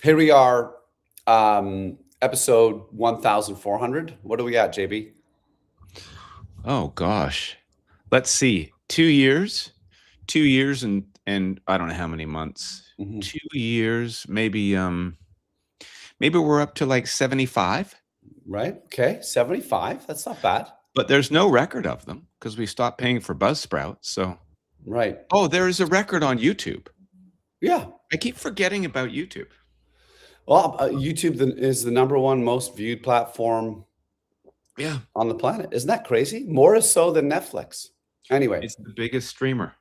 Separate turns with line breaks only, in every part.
Here we are, episode 1400. What do we got, JB?
Oh gosh. Let's see. 2 years. 2 years and I don't know how many months.
Mhm.
2 years, maybe we're up to like 75,
Right? Okay, 75. That's not bad.
but there's no record of them because we stopped paying for Buzzsprout. So
Right.
oh, there is a record on YouTube.
Yeah.
I keep forgetting about YouTube.
Well, YouTube is the number one most viewed platform
Yeah.
on the planet. Isn't that crazy? More so than Netflix. Anyway,
It's the biggest streamer.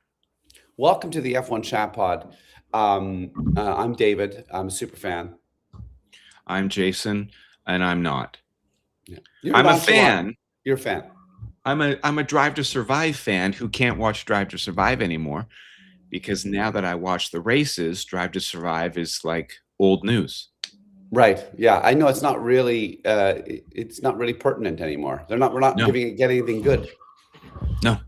welcome to the F1 Chat Pod. I'm David. I'm a super fan.
I'm Jason and I'm not.
Yeah.
I'm a fan.
You're a fan.
I'm a Drive to Survive fan who can't watch Drive to Survive anymore because now that I watch the races, Drive to Survive is like old news.
Right. Yeah. I know it's not really pertinent anymore. We're not
No.
getting anything good.
No.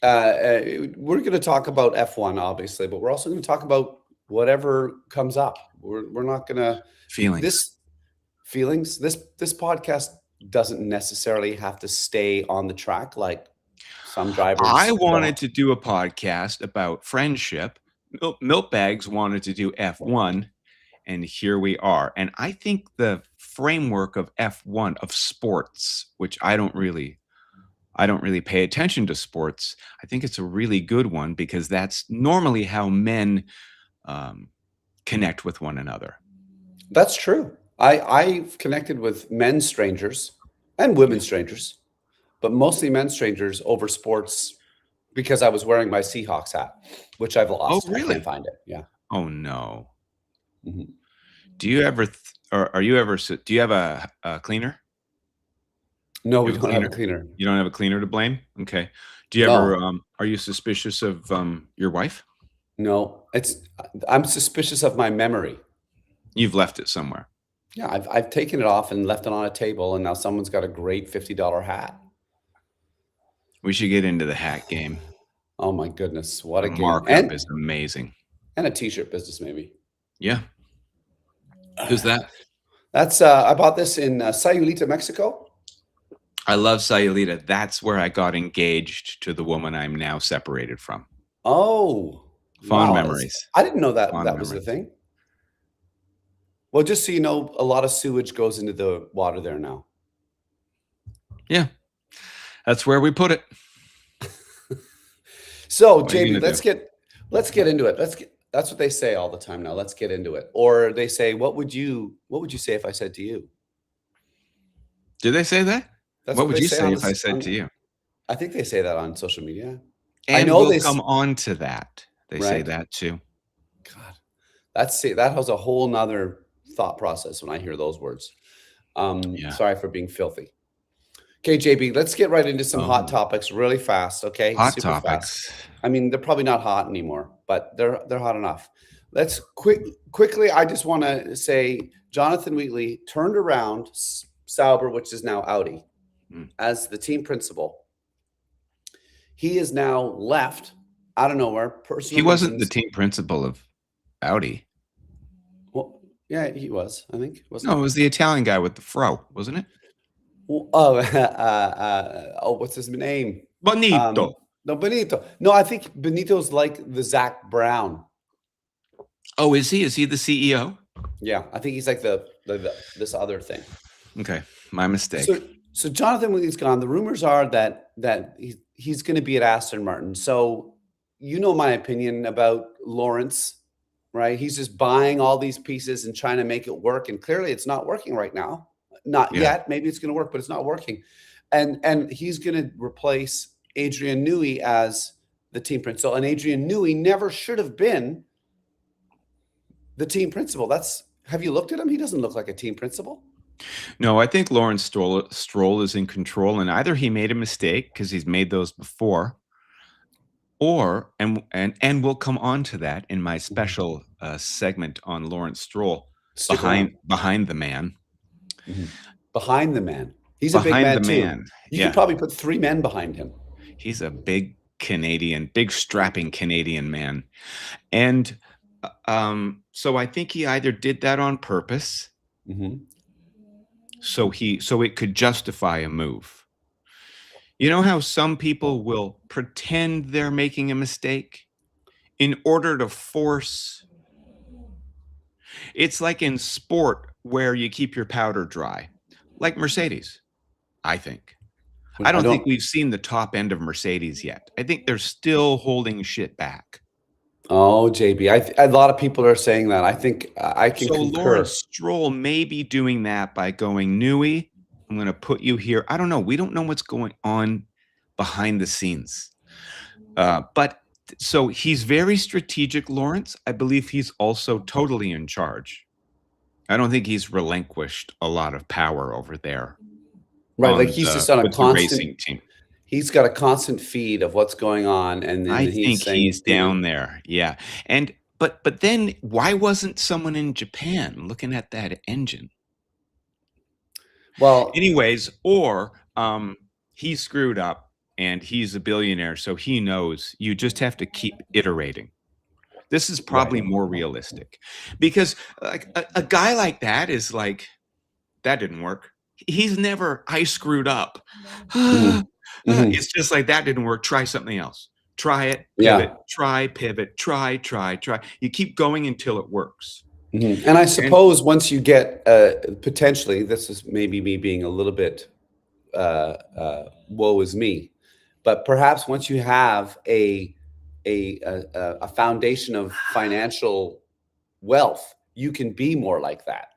We're going to talk about F1 obviously, but we're also going to talk about whatever comes up. We're not going to
Feelings.
This podcast doesn't necessarily have to stay on the track like some drivers.
I wanted to do a podcast about friendship. Milkbags wanted to do F1, and here we are. And I think the framework of F1 of sports, which I don't really pay attention to sports. I think it's a really good one because that's normally how men connect with one another.
That's true. I've connected with men strangers and women strangers, but mostly men strangers over sports because I was wearing my Seahawks hat, which I've lost.
Oh, really?
I can't find it. Yeah.
Oh no.
Mhm.
Do you ever do you have a cleaner?
No, we don't have a cleaner.
You don't have a cleaner to blame? Okay. Do you
No.
ever are you suspicious of your wife?
No, I'm suspicious of my memory.
You've left it somewhere.
Yeah, I've taken it off and left it on a table, and now someone's got a great $50 hat.
We should get into the hat game.
Oh my goodness, what a
The
game!
markup is amazing.
And a t-shirt business, maybe.
Yeah. Who's that?
That's I bought this in Sayulita, Mexico.
I love Sayulita. That's where I got engaged to the woman I'm now separated from.
Oh,
Fond
wow.
memories.
I didn't know that
Fond
that was the
memories.
thing. Well, just so you know, a lot of sewage goes into the water there now.
Yeah. That's where we put it.
So,
What are you
JB,
gonna
let's get into it. That's what they say all the time now. Let's get into it. Or they say, what would you say if I said to you?
Did they say that?
That's
What would
they
you say
on
if I
this-
said
on-
to you?
I think they say that on social media.
And
know
we'll
they
come on to that. They say
Right.
that too.
God, that has a whole nother thought process when I hear those words.
Yeah.
Sorry for being filthy. Okay, JB, let's get right into some hot
Oh.
topics really fast. Okay,
Hot
Super fast.
topics.
I mean, they're probably not hot anymore, but they're hot enough. Let's quickly. I just want to say, Jonathan Wheatley turned around Sauber, which is now Audi, as the team principal. He is now left out of nowhere. Personal.
He wasn't the
reasons.
team principal of Audi.
Well, yeah, he was. I think. Wasn't
No, it was the Italian guy with the fro, wasn't it?
Well, what's his name?
Bonito.
No, Benito. No, I think Benito's like the Zach Brown.
Oh, is he? Is he the CEO?
Yeah, I think he's like the this other thing.
Okay, my mistake.
So Jonathan Wheatley's gone. The rumors are that he's going to be at Aston Martin. So you know my opinion about Lawrence, right? He's just buying all these pieces and trying to make it work, and clearly it's not working right now. Not yet. Maybe it's going to work, but it's not working. And he's going to replace Adrian Newey as the team principal. And Adrian Newey never should have been the team principal. Have you looked at him? He doesn't look like a team principal.
No, I think Lawrence Stroll is in control, and either he made a mistake because he's made those before, or and we'll come on to that in my special segment on Lawrence Stroll, behind the man.
Mm-hmm. Behind the man. He's a big man too. You could probably put 3 men behind him.
He's a big strapping Canadian man. And So I think he either did that on purpose,
Mhm.
so it could justify a move. You know how some people will pretend they're making a mistake in order to force. It's like in sport where you keep your powder dry, like Mercedes, I think. I
I
don't think
don't.
we've seen the top end of Mercedes yet. I think they're still holding shit back.
Oh, JB, a lot of people are saying that. I think I can
So
concur.
Lawrence Stroll may be doing that by going, Newey, I'm going to put you here. I don't know. We don't know what's going on behind the scenes. But so he's very strategic, Lawrence. I believe he's also totally in charge. I don't think he's relinquished a lot of power over there
Right, like he's just on a
with the
constant.
racing team.
He's got a constant feed of what's going on, and then
I
he's
think
saying
he's
to.
down there. Yeah. And but then why wasn't someone in Japan looking at that engine?
Well,
Anyways, or he screwed up and he's a billionaire, so he knows you just have to keep iterating. This is probably
right.
more realistic because like a guy like that is like, that didn't work. He's never, I screwed up.
Mhm. Mhm.
It's just like, that didn't work. Try something else. Try it, pivot,
Yeah.
try, pivot, try, try, try. You keep going until it works.
Mhm. And I
And
suppose once you get, potentially, this is maybe me being a little bit, woe is me, but perhaps once you have a foundation of financial wealth, you can be more like that.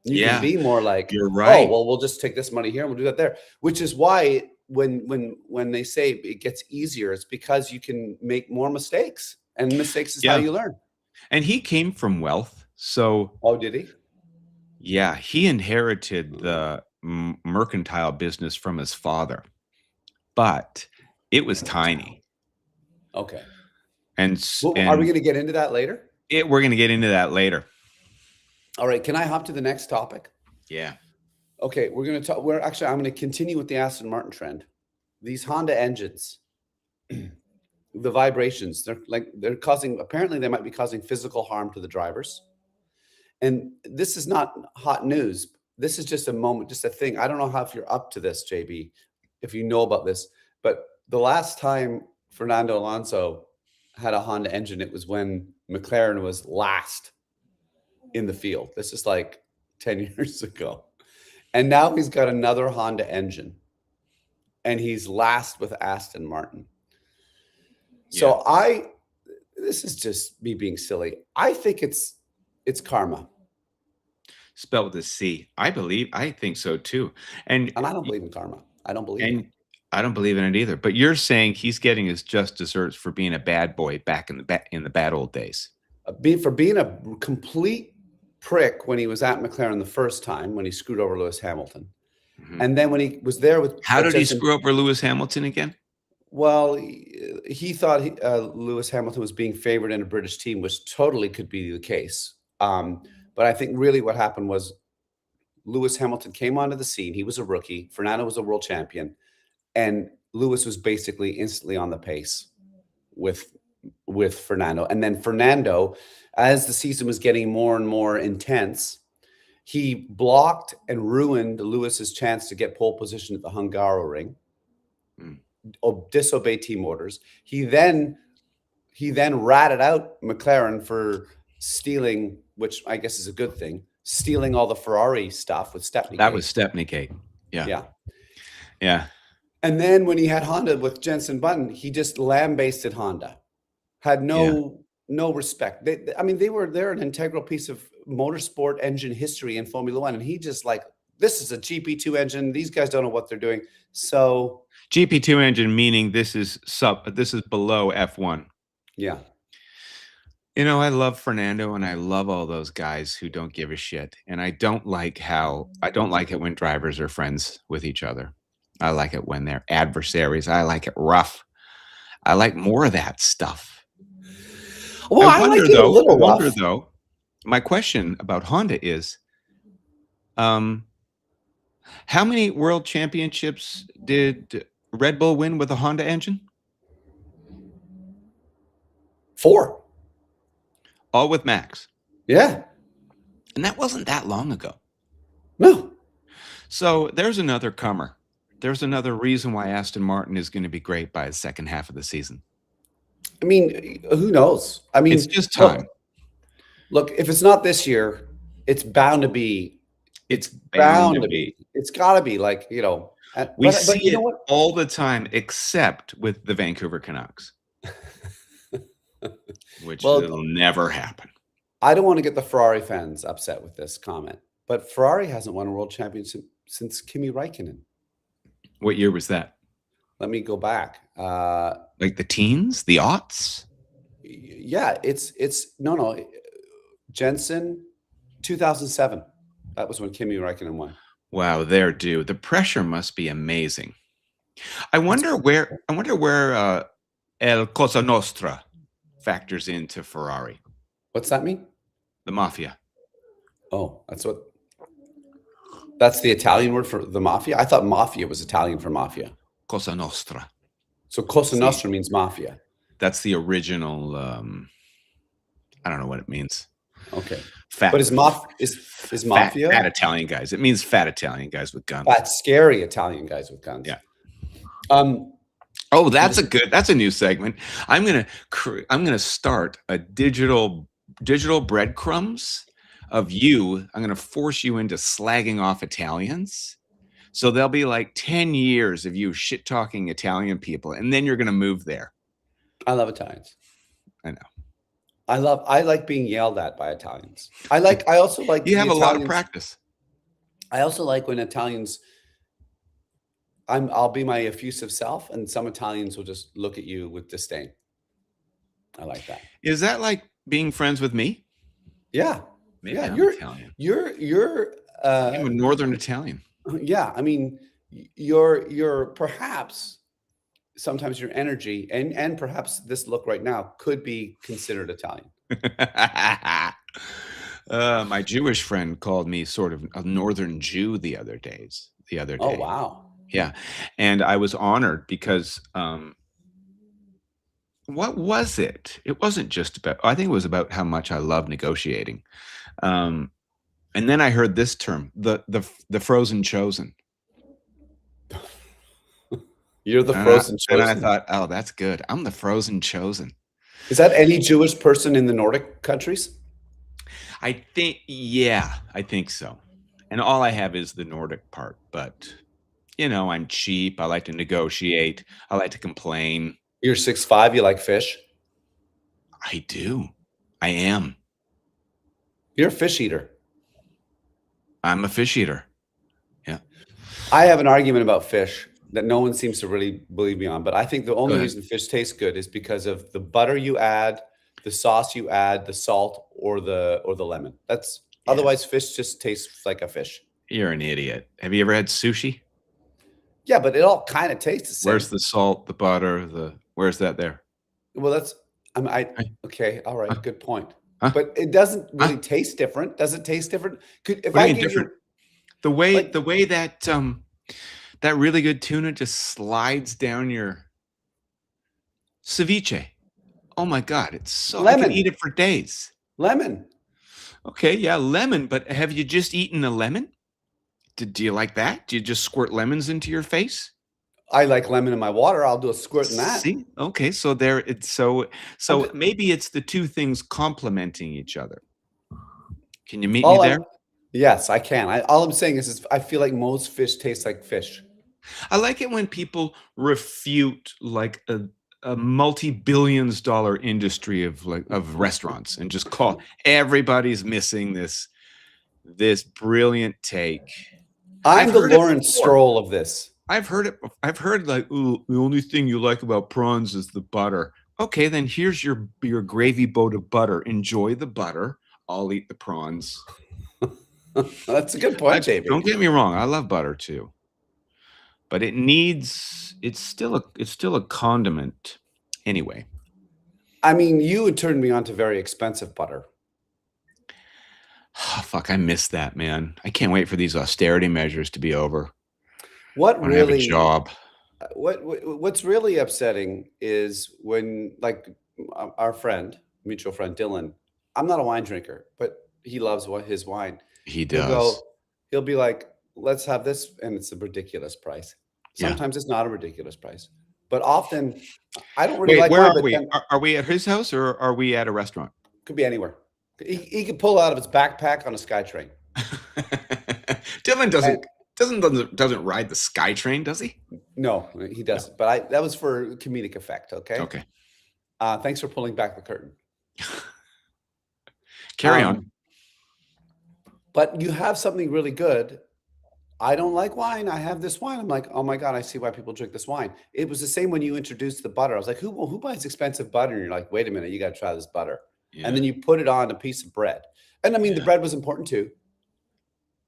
You can
yeah,
be more like,
you're
"Oh,
right.
well, we'll just take this money here and we'll do that there," which is why when they say it gets easier, it's because you can make more mistakes, and mistakes is how
Yeah.
you learn.
And he came from wealth. So
Oh, did he?
yeah, he inherited the mercantile business from his father, but it was tiny.
Okay.
And
Well, are we
and
gonna get into that later?
we're going to get into that later.
All right, can I hop to the next topic?
Yeah.
Okay, we're gonna talk. We're actually, I'm gonna continue with the Aston Martin trend. These Honda engines, the vibrations, they're causing. Apparently, they might be causing physical harm to the drivers. And this is not hot news. This is just a moment, just a thing. I don't know how if you're up to this, JB, if you know about this, but the last time Fernando Alonso had a Honda engine, it was when McLaren was last in the field. This is like 10 years ago. And now he's got another Honda engine and he's last with Aston Martin.
Yeah.
So this is just me being silly. I think it's karma.
Spelled with a C. I think so too. And
And I don't believe in karma. I don't believe in it.
and I don't believe in it either. But you're saying he's getting his just desserts for being a bad boy back in the bad old days.
Being a complete prick when he was at McLaren the first time when he screwed over Lewis Hamilton,
Mhm.
and then when he was there with
How did he
Jensen.
screw over Lewis Hamilton again?
Well, he thought Lewis Hamilton was being favored in a British team, which totally could be the case. But I think really what happened was Lewis Hamilton came onto the scene. He was a rookie. Fernando was a world champion, and Lewis was basically instantly on the pace with Fernando. And then Fernando, as the season was getting more and more intense, he blocked and ruined Lewis's chance to get pole position at the Hungaroring,
Mm.
disobeyed team orders. He then ratted out McLaren for stealing, which I guess is a good thing, stealing all the Ferrari stuff with Stepney
That was
Gate.
Stepney Gate. Yeah.
Yeah.
Yeah.
And then when he had Honda with Jensen Button, he just lambasted Honda. Had
Yeah.
no respect. They're an integral piece of motorsport engine history in Formula One, and he just like, this is a GP2 engine. These guys don't know what they're doing. So
GP2 engine, meaning this is below F1.
yeah,
You know, I love Fernando and I love all those guys who don't give a shit. And I don't like it when drivers are friends with each other. I like it when they're adversaries. I like it rough. I like more of that stuff.
well, I like it a little rough.
My question about Honda is, um, how many world championships did Red Bull win with a Honda engine?
4.
all with Max.
Yeah.
And that wasn't that long ago.
No.
So there's another comer. There's another reason why Aston Martin is going to be great by the second half of the season.
I mean, who knows? I mean,
It's just time.
Look, if it's not this year, it's bound to be.
It's bound to be.
It's got to be like,
We
but
see
you know
it
what?
all the time, except with the Vancouver Canucks, which
Well,
will never happen.
I don't want to get the Ferrari fans upset with this comment, but Ferrari hasn't won a world championship since Kimi Räikkönen.
What year was that?
Let me go back.
Like the teens, the aughts?
Yeah, it's no. Jensen, 2007. That was when Kimi Räikkönen won.
Wow, they're due. The pressure must be amazing. I wonder where El Cosa Nostra factors into Ferrari.
What's that mean?
The mafia.
Oh, that's the Italian word for the mafia? I thought mafia was Italian for mafia.
Cosa Nostra.
So Cosa Nostra means mafia.
That's the original. I don't know what it means.
Okay.
Fat,
but is mafia?
Fat Italian guys. It means fat Italian guys with guns.
Fat, scary Italian guys with guns.
Yeah. Oh, that's a new segment. I'm gonna start a digital breadcrumbs of you. I'm gonna force you into slagging off Italians. So there'll be like 10 years of you shit talking Italian people, and then you're gonna move there.
I love Italians.
I know.
I like being yelled at by Italians. I also like
you have a lot of practice.
I also like when Italians I'll be my effusive self, and some Italians will just look at you with disdain. I like that.
Is that like being friends with me?
Yeah.
Maybe I'm Italian.
I'm
a Northern Italian.
Yeah. I mean, you're perhaps sometimes your energy and perhaps this look right now could be considered Italian.
My Jewish friend called me sort of a Northern Jew the other day.
Oh, wow.
Yeah. And I was honored because what was it? It wasn't just about, I think it was about how much I love negotiating. And then I heard this term, the frozen chosen.
You're the frozen chosen.
And I thought, oh, that's good. I'm the frozen chosen.
Is that any Jewish person in the Nordic countries?
I think so. And all I have is the Nordic part, but I'm cheap. I like to negotiate. I like to complain.
You're 6'5", you like fish?
I do. I am.
You're a fish eater.
I'm a fish eater. Yeah.
I have an argument about fish that no one seems to really believe me on, but I think the only reason fish tastes good is because of the butter you add, the sauce you add, the salt, or the lemon. Otherwise fish just tastes like a fish.
You're an idiot. Have you ever had sushi?
Yeah, but it all kind of tastes the same.
Where's the salt, the butter, where's that there?
Well, okay, all right, good point. Huh? But it doesn't really taste different. Does it taste different?
The way that that really good tuna just slides down your ceviche. Oh my God, it's so lemon. I can eat it for days.
Lemon.
Okay, yeah, lemon. But have you just eaten a lemon? Do you like that? Do you just squirt lemons into your face?
I like lemon in my water. I'll do a squirt in that.
See? Okay, so maybe it's the two things complementing each other. Can you meet me there?
Yes, I can. All I'm saying is I feel like most fish taste like fish.
I like it when people refute like a multi-billions-dollar industry of restaurants and just call everybody's missing this brilliant take.
I'm the Lawrence Stroll of this.
I've heard it. I've heard like, ooh, the only thing you like about prawns is the butter. Okay, then here's your gravy boat of butter. Enjoy the butter. I'll eat the prawns.
That's a good point, JB.
Don't get me wrong. I love butter too, but it's still a condiment anyway.
I mean, you would turn me on to very expensive butter.
Oh, fuck, I miss that, man. I can't wait for these austerity measures to be over.
What
I have a job.
What's really upsetting is when, like, our mutual friend Dylan, I'm not a wine drinker, but he loves his wine.
He
He'll
does.
go, he'll be like, let's have this. And it's a ridiculous price.
Yeah.
Sometimes it's not a ridiculous price, but often I don't really
Wait,
like
where
wine,
are
but
we?
then
Are we at his house or are we at a restaurant?
could be anywhere. He could pull out of his backpack on a SkyTrain.
Dylan
And
doesn't ride the SkyTrain, does he?
no, he
No.
doesn't. But that was for comedic effect. Okay.
Okay.
Thanks for pulling back the curtain.
Carry on.
But you have something really good. I don't like wine. I have this wine. I'm like, oh my God, I see why people drink this wine. It was the same when you introduced the butter. I was like, who buys expensive butter? And you're like, wait a minute, you got to try this butter.
Yeah.
And then you put it on a piece of bread. And I mean, the bread was important too.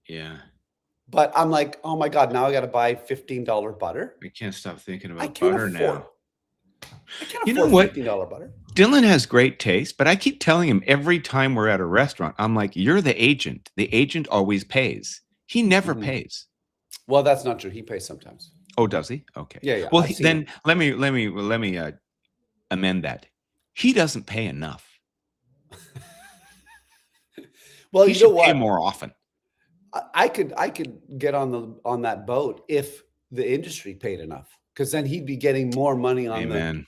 Yeah.
But I'm like, oh my God, now I got to buy $15 butter.
I can't stop thinking
I
about
can't
butter
afford.
now.
I can't
You know
afford
what?
$15 butter.
Dylan has great taste, but I keep telling him every time we're at a restaurant, I'm like, you're the agent. The agent always pays. He never pays.
Well, that's not true. He pays sometimes.
Oh, does he? Okay.
Yeah, yeah.
Well,
I've seen
then
it.
let me amend that. He doesn't pay enough.
Well,
He
you know
should pay
what?
more often.
I could get on that boat if the industry paid enough, because then he'd be getting more money on
Amen.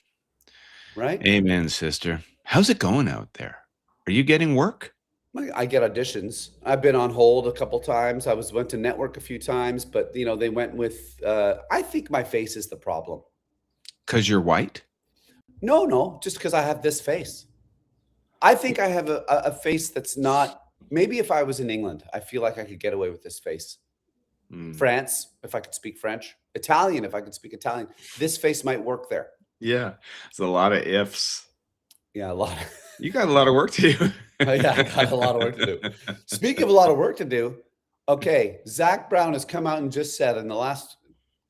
right?
Amen, sister. How's it going out there? Are you getting work?
I get auditions. I've been on hold a couple times. Went to network a few times, but they went with. I think my face is the problem.
Because you're white?
No, just because I have this face. I think I have a face that's not. Maybe if I was in England, I feel like I could get away with this face. France, if I could speak French. Italian, if I could speak Italian. This face might work there.
Yeah. It's a lot of ifs.
Yeah, a lot.
You got a lot of work to do.
Yeah, I got a lot of work to do. Speaking of a lot of work to do, okay, Zach Brown has come out and just said in the last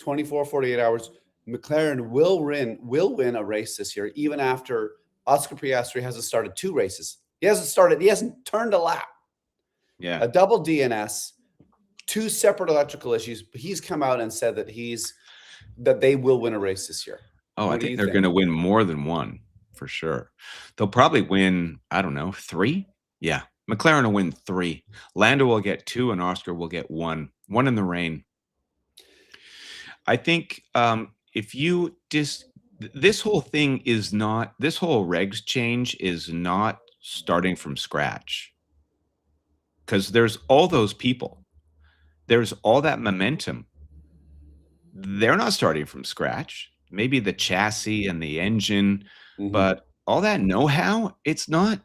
24, 48 hours, McLaren will win a race this year, even after Oscar Piastri hasn't started 2 races. He hasn't turned a lap.
Yeah.
A double DNS, 2 separate electrical issues. He's come out and said that they will win a race this year.
Oh,
What
I
do
think
you
they're
think?
going to win more than one for sure. They'll probably win, I don't know, 3. Yeah. McLaren will win 3. Lando will get 2 and Oscar will get 1. 1 in the rain. I think if you this whole thing is not, this whole regs change is not starting from scratch. Because there's all those people. There's all that momentum. They're not starting from scratch. Maybe the chassis and the engine, but all that know-how, it's not.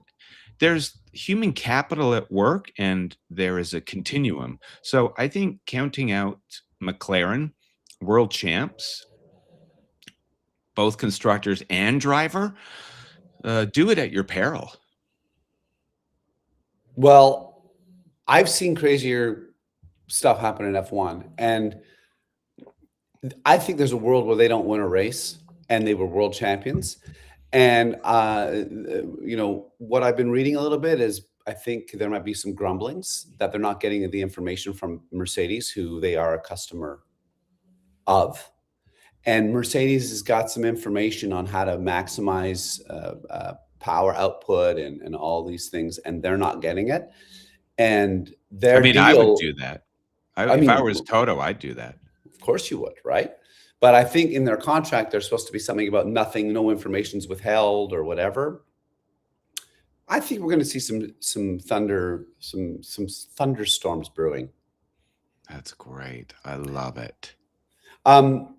There's human capital at work and there is a continuum. So I think counting out McLaren, world champs, both constructors and driver, do it at your peril.
Well, I've seen crazier stuff happen in F1, and I think there's a world where they don't win a race and they were world champions. And what I've been reading a little bit is I think there might be some grumblings that they're not getting the information from Mercedes, who they are a customer of. And Mercedes has got some information on how to maximize power output and all these things, and they're not getting it. And their deal,
I would do that. If I
mean,
was Toto, I'd do that.
Of course you would, right? But I think in their contract, there's supposed to be something about no information's withheld or whatever. I think we're going to see some thunderstorms brewing.
That's great. I love it.
JB,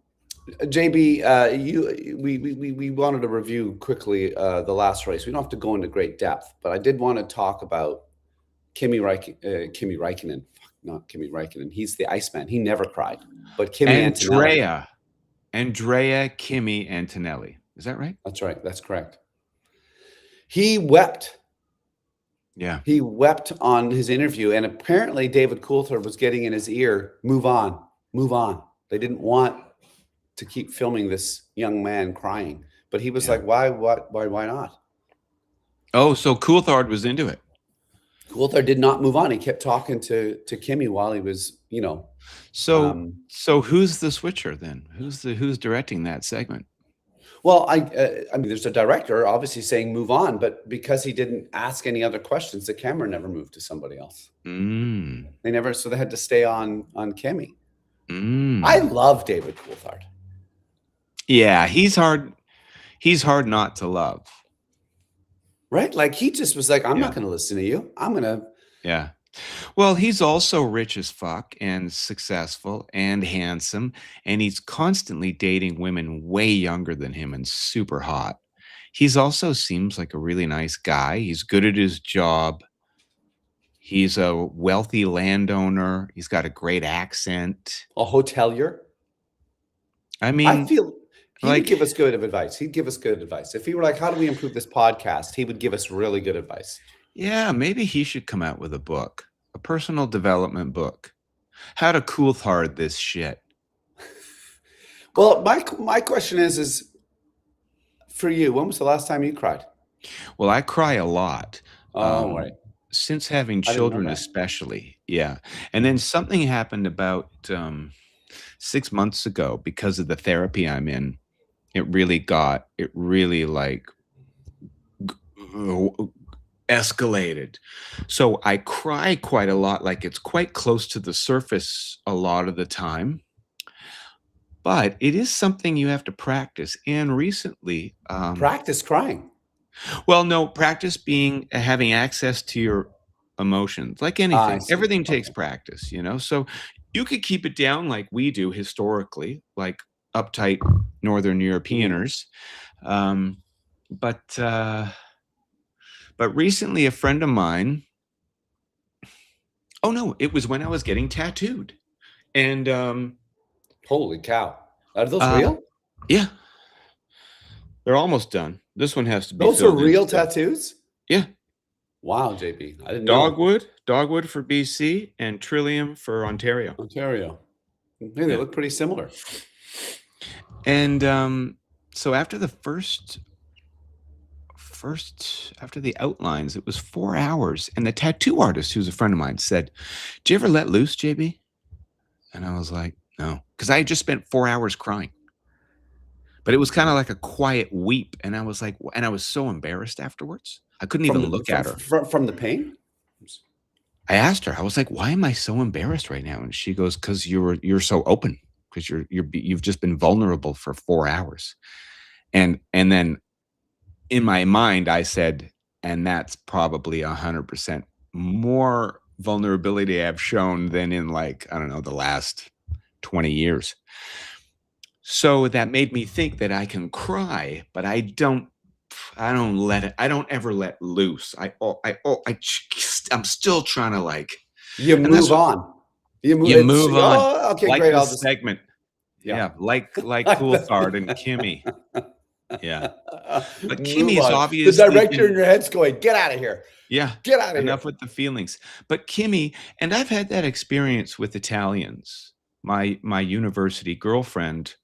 we wanted to review quickly the last race. We don't have to go into great depth, but I did want to talk about Kimi Räikkönen. Not Kimi Räikkönen. He's the Iceman. He never cried. But Kimi Antonelli.
Andrea Kimi Antonelli. Is that right?
That's right. That's correct. He wept.
Yeah.
He wept on his interview, and apparently David Coulthard was getting in his ear, move on, move on. They didn't want to keep filming this young man crying, but he was like, why not?
Oh, so Coulthard was into it.
Coulthard did not move on. He kept talking to Kimi while he was,
So who's the switcher then? Who's directing that segment?
Well, I mean, there's a director obviously saying move on, but because he didn't ask any other questions, the camera never moved to somebody else.
Mm.
They never, so they had to stay on Kimmy.
Mm.
I love David Coulthard.
Yeah, he's hard. He's hard not to love.
Right? Like he just was like, I'm
Yeah.
not going to listen to you. I'm going to.
Yeah. Well, he's also rich as fuck and successful and handsome, and he's constantly dating women way younger than him and super hot. He's also seems like a really nice guy. He's good at his job. He's a wealthy landowner. He's got a great accent.
A hotelier.
I
I
mean,
feel he would
like,
give us good advice. He'd give us good advice. If he were like, how do we improve this podcast? He would give us really good advice.
yeah, maybe he should come out with a book, a personal development book. How to Coulthard this shit.
Well, my question is for you, when was the last time you cried?
Well, I cry a lot.
Oh, right.
Since having
I didn't know
children,
that.
especially. Yeah. And then something happened about 6 months ago because of the therapy I'm in. It really like escalated. So I cry quite a lot. Like it's quite close to the surface a lot of the time. But it is something you have to practice. And recently,
Practice crying.
well, no, practice being having access to your emotions. Like
I
anything,
see.
everything takes
Okay.
practice, you know? So you could keep it down like we do historically, like uptight Northern Europeaners. Um, but recently a friend of mine, oh no, it was when I was getting tattooed. And
Holy cow. Are those
uh
real?
yeah, they're almost done. This one has to be
Those are
filled in
real
still.
tattoos?
Yeah.
Wow, JB. I didn't know.
Dogwood for BC and Trillium for Ontario.
Ontario. Hey, they
Yeah.
look pretty similar.
And so after the after the outlines, it was 4 hours, and the tattoo artist, who's a friend of mine, said, "Do you ever let loose, JB?" And I was like, "No," because I had just spent 4 hours crying. But it was kind of like a quiet weep, and I was like, and I was so embarrassed afterwards. I couldn't even look at her.
From the pain?
I asked her, I was like, "Why am I so embarrassed right now?" And she goes, "Because you're so open, because you've just been vulnerable for 4 hours." And then in my mind, I said, and that's probably 100% more vulnerability I've shown than in like, I don't know, the last 20 years. So that made me think that I can cry, but I don't let it, I don't ever let loose. I'm still trying to like,
You
and that's
move
what
on. You
you move on.
Oh, okay,
Like
great. I'll
this
just
segment. Yeah, like
like
Coulthard and
the
Kimmy. Yeah. But
move
Kimmy's
on. The
obviously
director in
been,
your head's going, "Get out of here.
yeah,
Get out of here."
enough with the feelings. But Kimmy, and I've had that experience with Italians. My university girlfriend,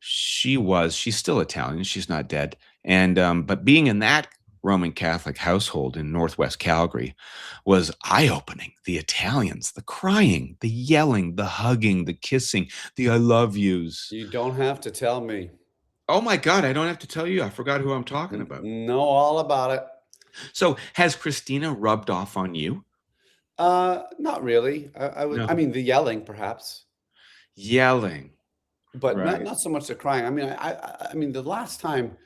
she's still Italian. She's not dead. And but being in that Roman Catholic household in Northwest Calgary was eye-opening. The Italians, the crying, the yelling, the hugging, the kissing, the I love yous.
You don't have to tell me.
Oh my God, I don't have to tell you. I forgot who I'm talking about.
Know all about it.
So has Christina rubbed off on you?
Not really. I would.
No.
I mean, the yelling, perhaps,
Yelling.
but
Right.
not so much the crying. I mean, I mean, the last time.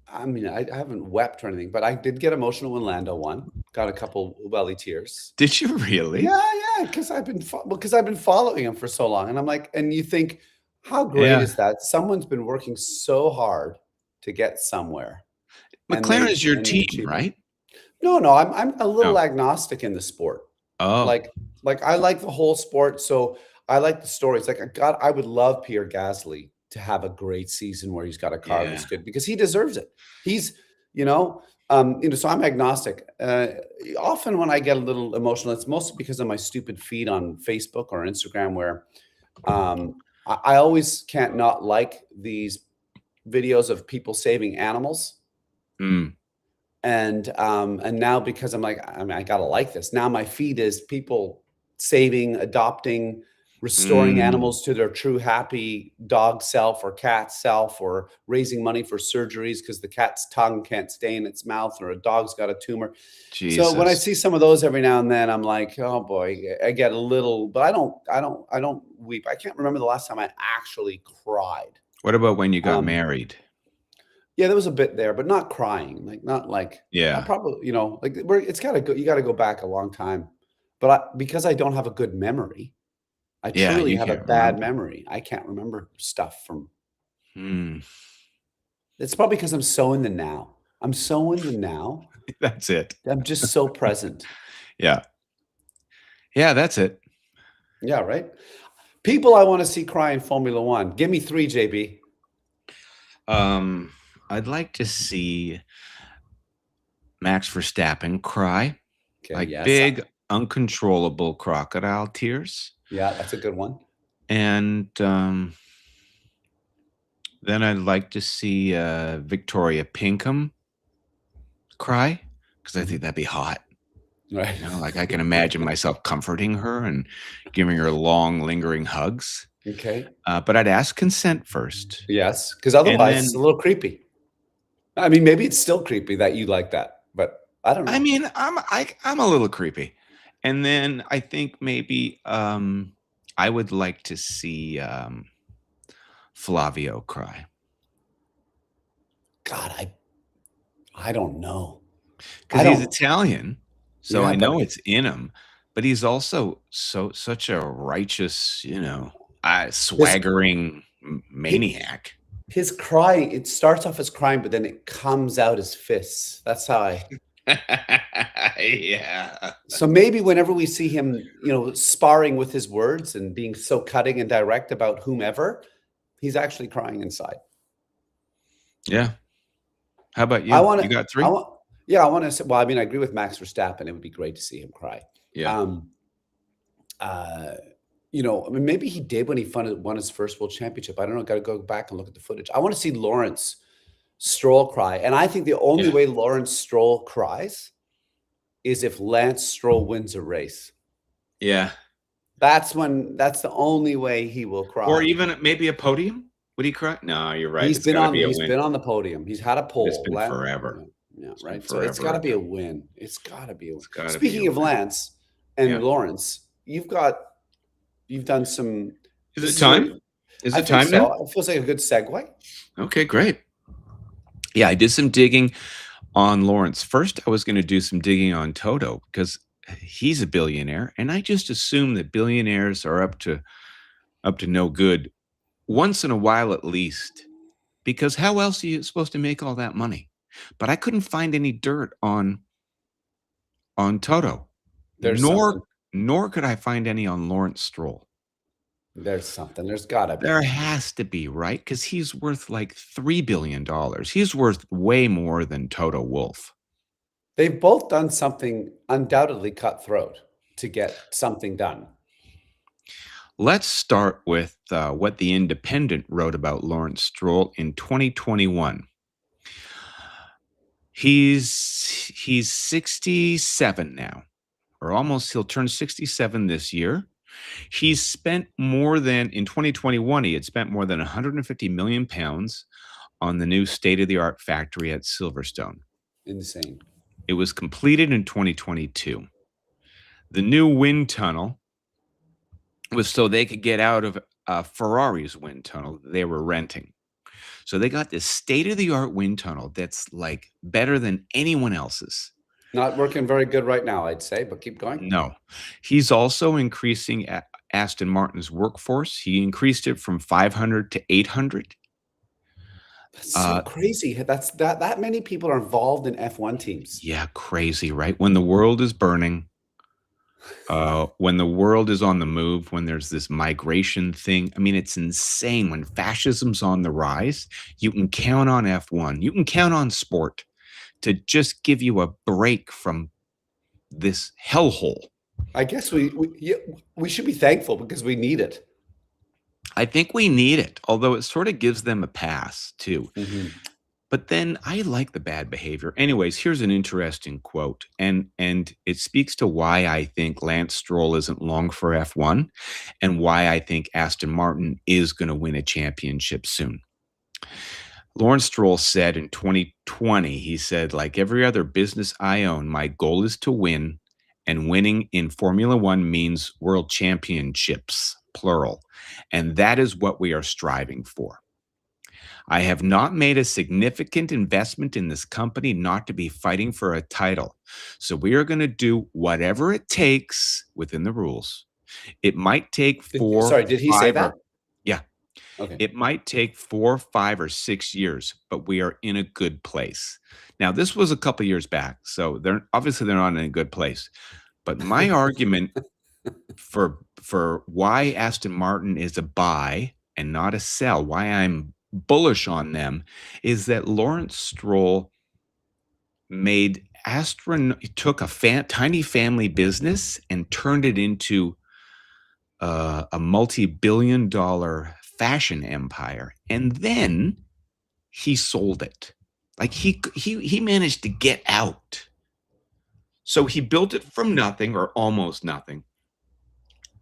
I mean, I haven't wept or anything, but I did get emotional when Lando won. Got a couple welly tears.
Did you really?
Yeah, because I've been following him for so long, and I'm like, and you think, how great
Yeah.
is that? Someone's been working so hard to get somewhere, and
McLaren is your
they
team,
achieve it.
right?
No, I'm a little
No.
agnostic in the sport.
Oh.
Like I like the whole sport, so I like the stories. Like God, I would love Pierre Gasly to have a great season where he's got a car
Yeah.
that's good because he deserves it. He's, so I'm agnostic. Often when I get a little emotional, it's mostly because of my stupid feed on Facebook or Instagram where I always can't not like these videos of people saving animals.
Mm.
And now because I'm like, I mean, I gotta like this. Now my feed is people saving, adopting restoring
Mm,
animals to their true happy dog self or cat self, or raising money for surgeries because the cat's tongue can't stay in its mouth or a dog's got a tumor. So when I
Jesus.
see some of those every now and then, I'm like, oh boy, I get a little, but I don't weep. I can't remember the last time I actually cried.
What about when you got
Um,
married?
yeah, there was a bit there, but not crying, like not like I
Yeah.
probably, like it's gotta go, you gotta go back a long time. But because I don't have a good memory, I
Yeah,
truly
you
have a
can't
bad
remember.
memory. I can't remember stuff from.
Hmm.
It's probably because I'm so in the now. I'm so in the now.
That's it.
I'm just so present.
Yeah. Yeah, that's it.
Yeah, right? People I wanna see cry in Formula 1. Give me 3, JB.
Um, I'd like to see Max Verstappen cry,
Okay,
like
yes.
big, uncontrollable crocodile tears.
Yeah, that's a good one.
And then I'd like to see Victoria Pinkham cry because I think
Mhm.
that'd be hot.
Right.
You know, like I can imagine myself comforting her and giving her long, lingering hugs.
Okay.
But I'd ask consent first.
Yes, because
And
otherwise it's a
then,
little creepy. I mean, maybe it's still creepy that you like that, but I don't
I
know.
mean, I'm a little creepy. And then I think maybe I would like to see Flavio cry
God, I don't know.
because
I
he's
don't.
Italian, so
Yeah,
I
but
know it's in him. But he's also such a righteous,
his
swaggering
he
maniac.
his crying, it starts off as crying, but then it comes out as fists. That's how I.
Yeah.
So maybe whenever we see him, sparring with his words and being so cutting and direct about whomever, he's actually crying inside.
Yeah. How about
I
you?
want
You
to.
got
I
3?
want. Yeah, I want to say. Well, I mean, I agree with Max Verstappen. It would be great to see him cry.
Yeah.
Um, uh, I mean, maybe he did when he won his first world championship. I don't know. Got to go back and look at the footage. I want to see Lawrence Stroll cry, and I think the only
Yeah.
way Lawrence Stroll cries is if Lance Stroll wins a race.
Yeah.
That's the only way he will
Or
cry.
even maybe a podium? Would he cry? No, you're right. It's gotta be a
He's
win.
been on the podium. He's had a
But it's
pole.
been forever.
Yeah, yeah,
It's been
right. So it's
forever
got to be a
ago.
win. It's got to be a win.
It's gotta be a
Speaking of
win.
Lance and
Yeah.
Lawrence, you've done some.
Is
This
it
is your.
time? Is
I
it
think
time now?
so. It feels like a good segue.
Okay, great. Yeah, I did some digging on Lawrence. First, I was gonna do some digging on Toto because he's a billionaire, and I just assume that billionaires are up to no good once in a while at least, because how else are you supposed to make all that money? But I couldn't find any dirt on Toto,
There's
nor
something.
nor could I find any on Lawrence Stroll.
There's something. There's got to be.
There has to be, right? Because he's worth like $3 billion. He's worth way more than Toto Wolff.
They've both done something undoubtedly cutthroat to get something done.
Let's start with what the Independent wrote about Lawrence Stroll in 2021. He's 67 now, or almost. He'll turn 67 this year. He's spent more than in 2021. He had spent more than 150 million pounds on the new state-of-the-art factory at Silverstone.
Insane.
It was completed in 2022. The new wind tunnel was so they could get out of Ferrari's wind tunnel that they were renting. So they got this state-of-the-art wind tunnel that's like better than anyone else's.
Not working very good right now, I'd say, but keep going.
No. He's also increasing Aston Martin's workforce. He increased it from 500 to 800.
That's so crazy. That many people are involved in F1 teams.
Yeah, crazy, right? When the world is burning, when the world is on the move, when there's this migration thing. I mean, it's insane. When fascism's on the rise, you can count on F1. You can count on sport to just give you a break from this hellhole.
I guess we should be thankful because we need it.
I think we need it, although it sort of gives them a pass too.
Mhm.
But then I like the bad behavior. Anyways, here's an interesting quote, and it speaks to why I think Lance Stroll isn't long for F1 and why I think Aston Martin is going to win a championship soon. Lawrence Stroll said in 2020, he said, like every other business I own, my goal is to win, and winning in Formula One means world championships, plural. And that is what we are striving for. I have not made a significant investment in this company not to be fighting for a title. So we are going to do whatever it takes within the rules. It might take
Did he say that?
Yeah.
Okay.
It might take 4, 5, or 6 years, but we are in a good place. Now, this was a couple years back, so they're not in a good place. But my argument for why Aston Martin is a buy and not a sell, why I'm bullish on them, is that Lawrence Stroll took a tiny family business and turned it into a multi-billion-dollar fashion empire, and then he sold it. Like he managed to get out. So he built it from nothing or almost nothing.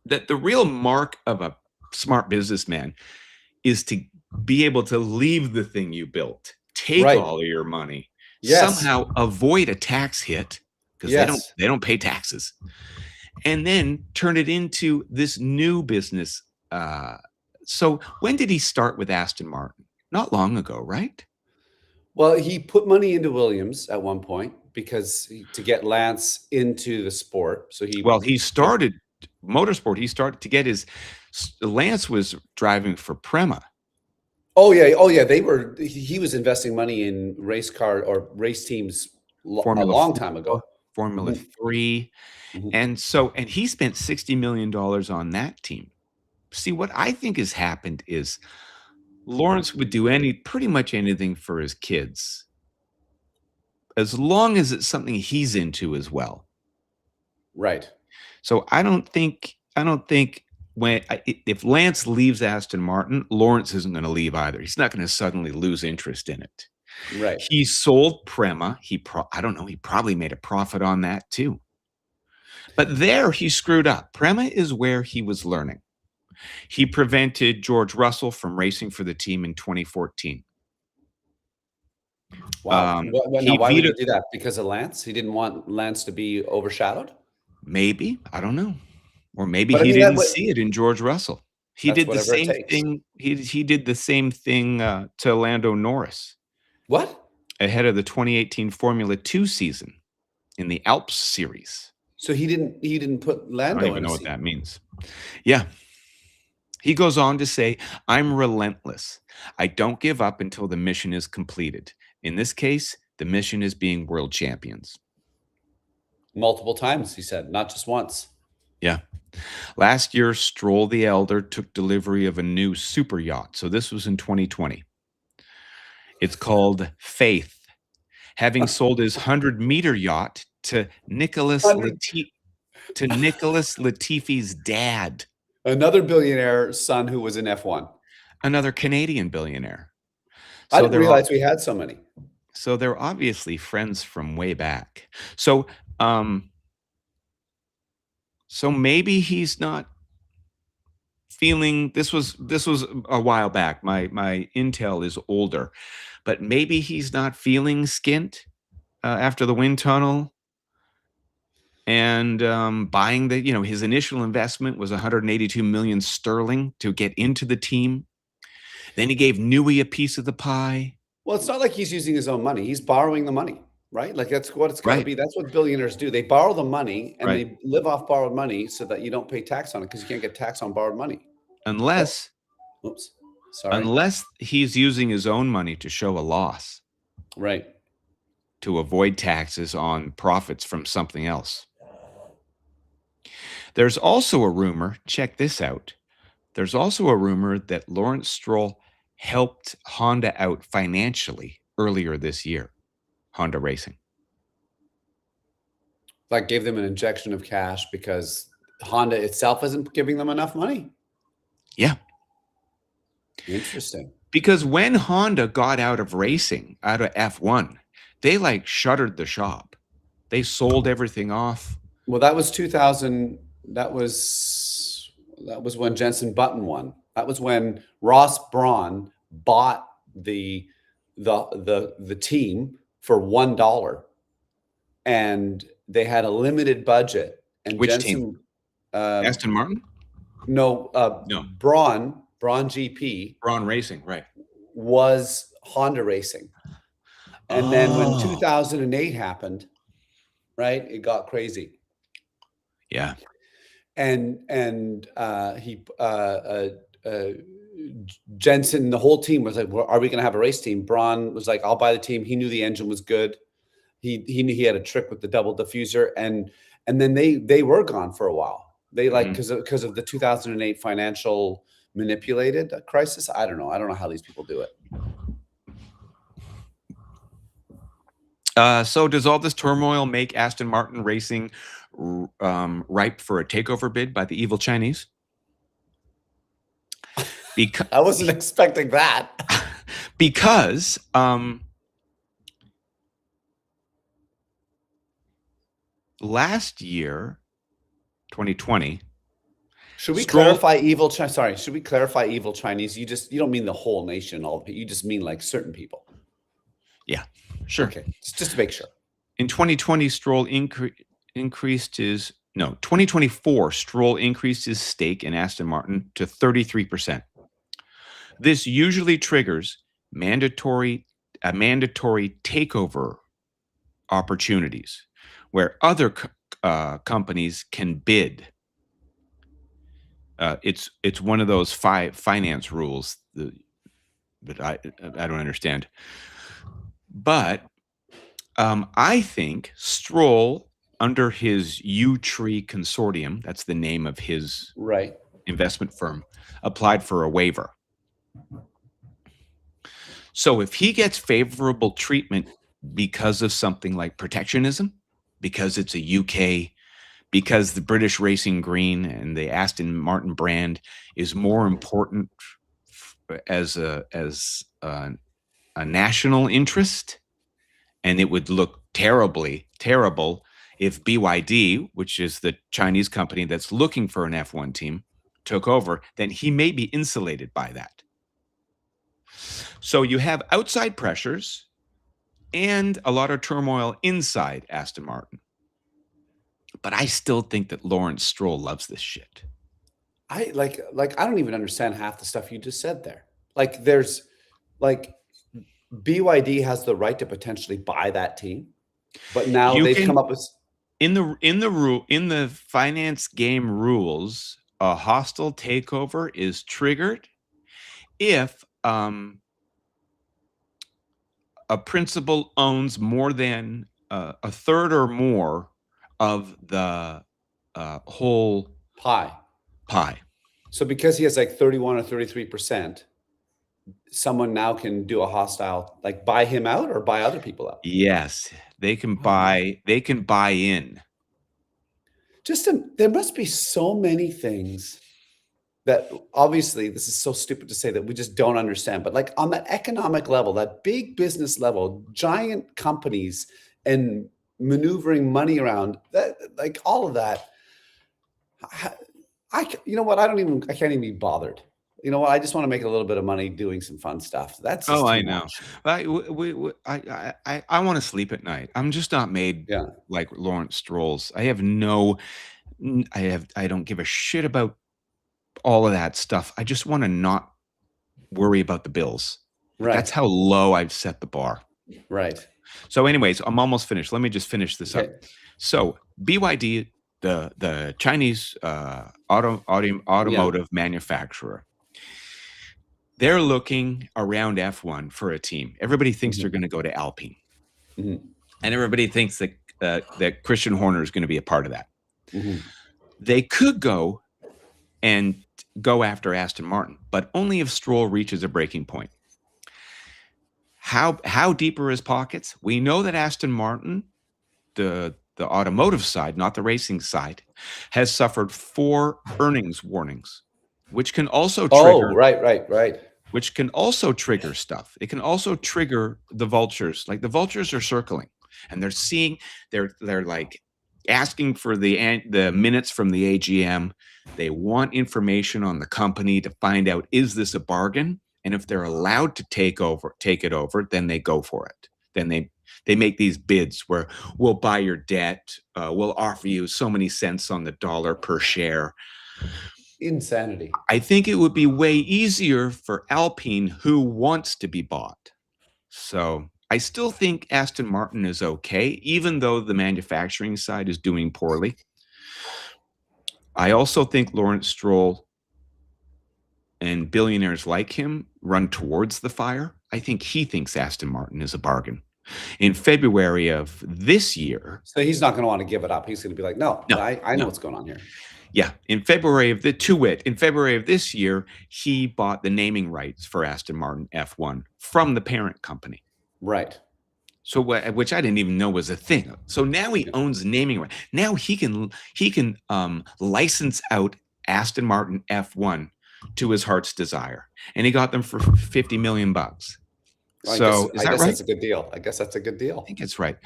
That the real mark of a smart businessman is to be able to leave the thing you built, take
Right.
all of your money,
Yes.
somehow avoid a tax hit because
Yes.
they don't pay taxes, and then turn it into this new business. So when did he start with Aston Martin? Not long ago, right?
Well, he put money into Williams at one point because to get Lance into the sport. So
Well, he started motorsport. He started to get Lance was driving for Prema.
Oh yeah. He was investing money in race car or race teams a long time ago.
Formula 3.
Mhm.
And he spent $60 million on that team. See, what I think has happened is Lawrence would do pretty much anything for his kids, as long as it's something he's into as well.
Right.
So I don't think if Lance leaves Aston Martin, Lawrence isn't going to leave either. He's not going to suddenly lose interest in it.
Right.
He sold Prema. I don't know. He probably made a profit on that too. But there he screwed up. Prema is where he was learning. He prevented George Russell from racing for the team in 2014.
Wow. Now, why would he do that? Because of Lance? He didn't want Lance to be overshadowed?
Maybe. I don't know. Or maybe
But I
he
mean,
didn't see it in George Russell. He
that's
did the
whatever it
same
takes.
thing. He did the same thing to Lando Norris.
What?
Ahead of the 2018 Formula 2 season in the Alps series.
So he didn't put Lando.
I don't even know what that means. Yeah. He goes on to say, I'm relentless. I don't give up until the mission is completed. In this case, the mission is being world champions.
Multiple times, he said, not just once.
Yeah. Last year, Stroll the Elder took delivery of a new super yacht. So this was in 2020. It's called Faith, having sold his 100-meter yacht to Nicholas Latifi's dad.
Another billionaire son who was in F1.
Another Canadian billionaire.
I didn't realize we had so many.
So they're obviously friends from way back. So maybe he's not feeling this was a while back. My intel is older, but maybe he's not feeling skint after the wind tunnel. And buying his initial investment was 182 million sterling to get into the team. Then he gave Newey a piece of the pie.
Well, it's not like he's using his own money. He's borrowing the money, right? Like that's what it's got to
Right.
be. That's what billionaires do. They borrow the money and
Right.
they live off borrowed money so that you don't pay tax on it because you can't get tax on borrowed money.
Unless he's using his own money to show a loss.
Right.
To avoid taxes on profits from something else. There's also a rumor, check this out. There's also a rumor that Lawrence Stroll helped Honda out financially earlier this year, Honda Racing.
Like gave them an injection of cash because Honda itself isn't giving them enough money?
Yeah.
Interesting.
Because when Honda got out of racing, out of F1, they like shuttered the shop. They sold everything off.
Well, that was 2000. That was when Jensen Button won. That was when Ross Braun bought the team for $1, and they had a limited budget. And
Which
Jensen,
team? Aston Martin?
No,
No.
Braun GP
Braun Racing, right?
Was Honda Racing, and then when 2008 happened, right, it got crazy.
Yeah.
And Jensen, the whole team was like, well, are we going to have a race team? Braun was like, I'll buy the team. He knew the engine was good. He knew he had a trick with the double diffuser, and then they were gone for a while. They like because of the 2008 financial manipulated crisis. I don't know how these people do it.
So does all this turmoil make Aston Martin Racing ripe for a takeover bid by the evil Chinese? Because
I wasn't expecting that.
Because last year, 2020.
Should we clarify evil? Sorry, should we clarify evil Chinese? You don't mean the whole nation, you just mean like certain people.
Yeah, sure.
Okay, just to make sure.
In 2020, Stroll increased his 2024, Stroll increased his stake in Aston Martin to 33%. This usually triggers mandatory takeover opportunities where other companies can bid. It's one of those finance rules that I don't understand. But I think Stroll, under his U-Tree Consortium, that's the name of his investment firm, applied for a waiver. So if he gets favorable treatment because of something like protectionism, because it's a UK, because the British Racing Green and the Aston Martin brand is more important as a national interest, and it would look terrible if BYD, which is the Chinese company that's looking for an F1 team, took over, then he may be insulated by that. So you have outside pressures and a lot of turmoil inside Aston Martin. But I still think that Lawrence Stroll loves this shit.
I don't even understand half the stuff you just said there. Like there's like BYD has the right to potentially buy that team, but now they've come up with
in the finance game rules, a hostile takeover is triggered if a principal owns more than a third or more of the whole
pie. So because he has like 31 or 33%, someone now can do a hostile, like buy him out or buy other people out.
Yes, they can buy. They can buy in.
There must be so many things that obviously this is so stupid to say that we just don't understand. But like on that economic level, that big business level, giant companies and maneuvering money around, that, like all of that. You know what? I can't even be bothered. You know what? I just want to make a little bit of money doing some fun stuff. That's just
I know. I want to sleep at night. I'm just not made like Lawrence Stroll's. I don't give a shit about all of that stuff. I just want to not worry about the bills. Right. That's how low I've set the bar.
Right.
So anyways, I'm almost finished. Let me just finish this up. So BYD, the Chinese automotive manufacturer, they're looking around F1 for a team. Everybody thinks they're going to go to Alpine. And everybody thinks that Christian Horner is going to be a part of that. They could go after Aston Martin, but only if Stroll reaches a breaking point. How deep are his pockets? We know that Aston Martin, the automotive side, not the racing side, has suffered 4 earnings warnings, which can also trigger.
Right.
which can also trigger stuff. It can also trigger the vultures. Like the vultures are circling, and they're like asking for the minutes from the AGM. They want information on the company to find out, is this a bargain? And if they're allowed to take it over, then they go for it. Then they make these bids where we'll buy your debt, we'll offer you so many cents on the dollar per share.
Insanity.
I think it would be way easier for Alpine, who wants to be bought. So I still think Aston Martin is okay, even though the manufacturing side is doing poorly. I also think Lawrence Stroll and billionaires like him run towards the fire. I think he thinks Aston Martin is a bargain. In February of this year.
So he's not going to want to give it up. He's going to be like, no, I know what's going on here.
Yeah. In February of this year, he bought the naming rights for Aston Martin F1 from the parent company.
Right.
So which I didn't even know was a thing. So now he owns the naming right. Now he can license out Aston Martin F1 to his heart's desire, and he got them for $50 million. So is that right?
That's a good deal. I guess that's a good deal.
I think it's right.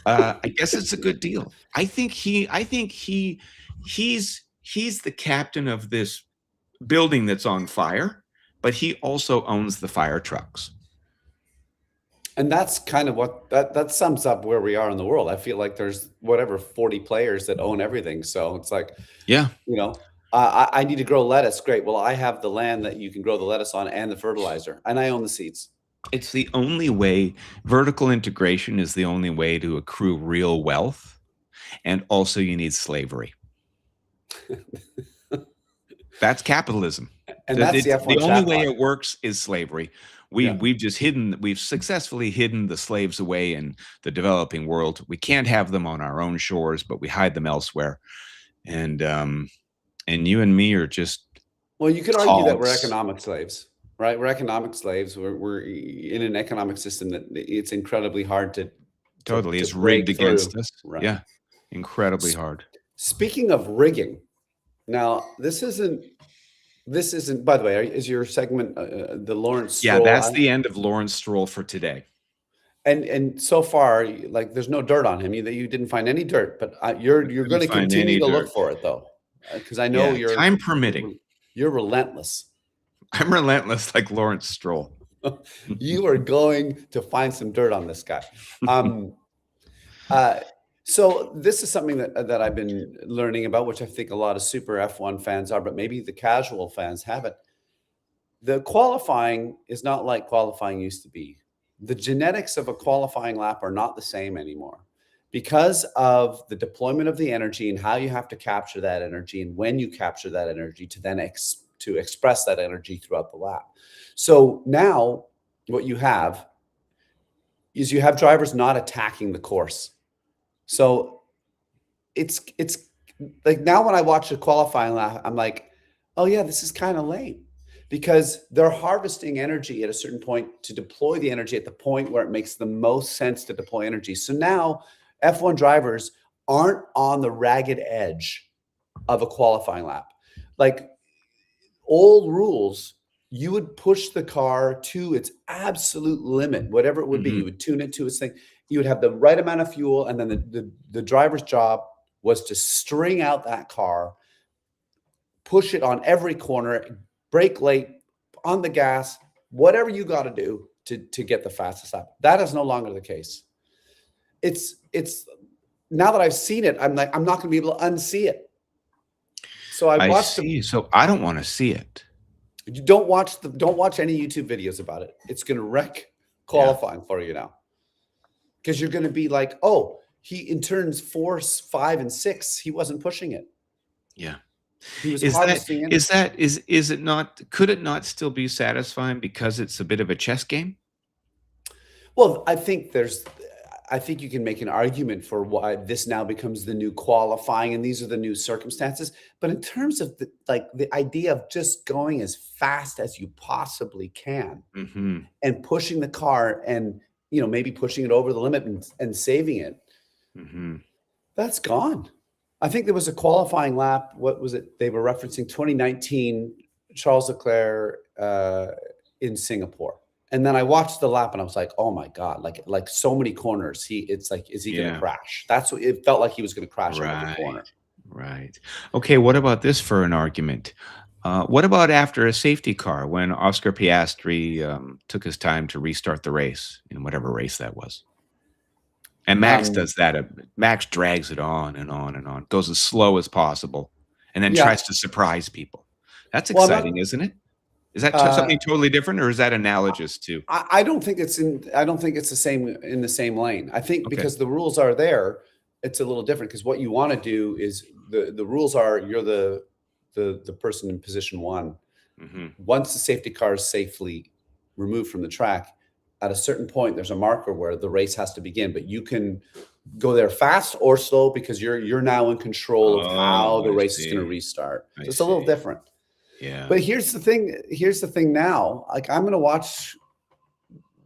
I guess it's a good deal. I think he's the captain of this building that's on fire, but he also owns the fire trucks.
And that's kind of what that sums up where we are in the world. I feel like there's 40 players that own everything. So it's like,
yeah,
I need to grow lettuce. Great. Well, I have the land that you can grow the lettuce on and the fertilizer, and I own the seeds.
It's the only way. Vertical integration is the only way to accrue real wealth. And also you need slavery. That's capitalism.
And that's the F1
the only way it works is slavery. We've successfully hidden the slaves away in the developing world. We can't have them on our own shores, but we hide them elsewhere. And you and me are just,
well, you could argue that we're economic slaves, right? We're economic slaves. We're in an economic system that it's incredibly hard to
is rigged against us.
Right.
Yeah. Incredibly hard.
Speaking of rigging, now this isn't, by the way, is your segment the Lawrence Stroll?
Yeah, that's the end of Lawrence Stroll for today.
And so far, like, there's no dirt on him. You didn't find any dirt, but you're going to continue to look for it, though, because I know you're
time permitting.
You're relentless.
I'm relentless, like Lawrence Stroll.
You are going to find some dirt on this guy. So this is something that I've been learning about, which I think a lot of super F1 fans are, but maybe the casual fans haven't. The qualifying is not like qualifying used to be. The genetics of a qualifying lap are not the same anymore because of the deployment of the energy and how you have to capture that energy and when you capture that energy to then to express that energy throughout the lap. So now what you have is you have drivers not attacking the course. So it's like, now when I watch a qualifying lap, I'm like, oh yeah, this is kind of lame, because they're harvesting energy at a certain point to deploy the energy at the point where it makes the most sense to deploy energy. So now F1 drivers aren't on the ragged edge of a qualifying lap. Like old rules, you would push the car to its absolute limit, whatever it would be. You would tune it to its thing. You would have the right amount of fuel, and then the driver's job was to string out that car, push it on every corner, brake late, on the gas, whatever you got to do to get the fastest lap. That is no longer the case. It's now that I've seen it, I'm like, I'm not going to be able to unsee it. So I see.
So I don't want to see it.
You don't watch any YouTube videos about it. It's going to wreck qualifying for you now, because you're going to be like, oh, he in turns 4, 5, and 6, he wasn't pushing it.
Yeah.
He was harvesting energy.
Is it not? Could it not still be satisfying because it's a bit of a chess game?
Well, I think you can make an argument for why this now becomes the new qualifying, and these are the new circumstances. But in terms of the idea of just going as fast as you possibly can and pushing the car and, maybe pushing it over the limit and saving it, that's gone. I think there was a qualifying lap. What was it? They were referencing 2019, Charles Leclerc in Singapore. And then I watched the lap and I was like, oh my God, like so many corners. It's like, is he going to
Yeah.
crash? That's what it felt like, he was going to crash on every
Right.
corner.
Right. Okay. What about this for an argument? What about after a safety car when Oscar Piastri took his time to restart the race in whatever race that was? And Max
Um,
does that. Max drags it on and on and on, goes as slow as possible, and then
yeah.
tries to surprise people. That's
Well,
exciting, isn't it? Is that
uh,
something totally different, or is that analogous to?
I don't think it's I don't think it's the same in the same lane. I think
Okay.
because the rules are there, it's a little different because what you want to do is the rules are you're the person in position one.
Hmm.
Once the safety car is safely removed from the track, at a certain point, there's a marker where the race has to begin, but you can go there fast or slow because you're now in control of how
Oh,
the
I
race is going to
see.
restart.
I
So it's a little
see.
different.
Yeah.
But here's the thing. Here's the thing now. Like I'm going to watch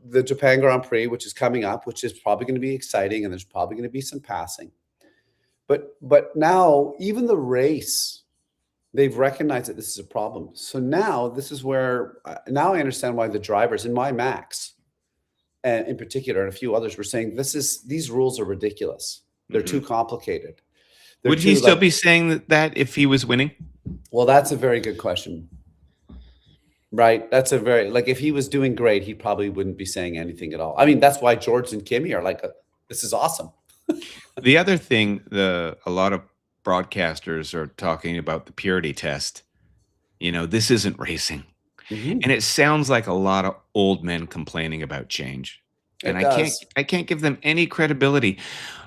the Japan Grand Prix, which is coming up, which is probably going to be exciting, and there's probably going to be some passing. But now even the race, they've recognized that this is a problem. So now this is where now I understand why the drivers in my Max, and in particular, and a few others were saying these rules are ridiculous. They're
Hmm.
too complicated. They're
Would he
too
still
like.
be saying that if he was winning?
Well, that's a very good question. Right. That's a very like if he was doing great, he probably wouldn't be saying anything at all. I mean, that's why George and Kimmy are like, this is awesome.
The other thing, a lot of broadcasters are talking about the purity test. This isn't racing. And
Mhm.
it sounds like a lot of old men complaining about change. And
It does.
I can't give them any credibility.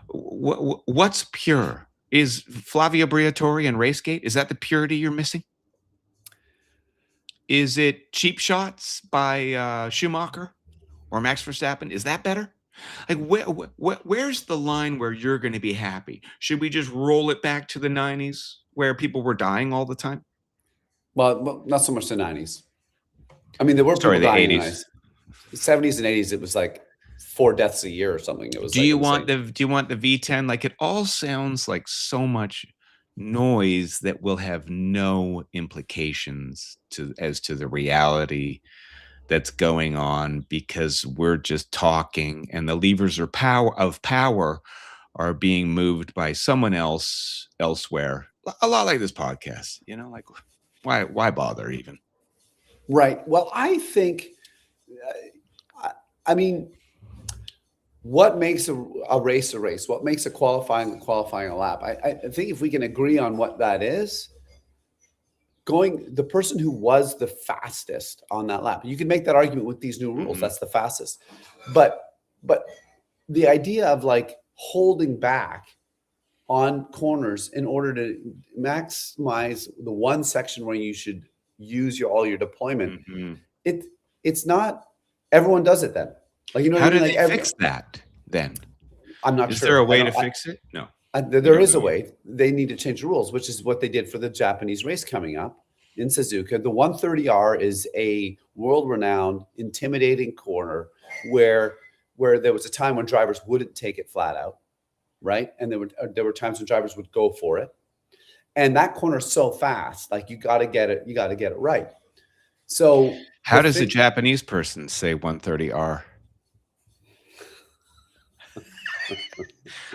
What's pure? Is Flavio Briatore and Racegate? Is that the purity you're missing? Is it cheap shots by Schumacher or Max Verstappen? Is that better? Like where's the line where you're going to be happy? Should we just roll it back to the 90s where people were dying all the time?
Well, not so much the 90s. I mean, there were
Sorry,
people
the
dying in the
80s.
90s. The 70s and 80s, it was like 4 deaths a year or something. It was
Do
like
you want
insane.
the V10? Like it all sounds like so much noise that will have no implications as to the reality that's going on because we're just talking and the levers of power are being moved by someone else elsewhere. A lot like this podcast, like why bother even?
Right. Well, I think, I mean, what makes a race a race? What makes a qualifying a lap? I think if we can agree on what that is, the person who was the fastest on that lap, you can make that argument with these new rules.
Hmm.
That's the fastest. But the idea of like holding back on corners in order to maximize the one section where you should use all your deployment,
Hmm.
it it's not everyone does it then. Like you know what I
How
mean?
do
Like
they fix that then?
I'm not
Is there a
sure. I
way to
don't.
fix it? No, you
There
don't
is a
know.
way. They need to change the rules, which is what they did for the Japanese race coming up in Suzuka. The 130R is a world-renowned, intimidating corner where there was a time when drivers wouldn't take it flat out, right? And there were times when drivers would go for it. And that corner is so fast, like you got to get it. You got to get it right. So the
How does a
thing,
Japanese person say 130R?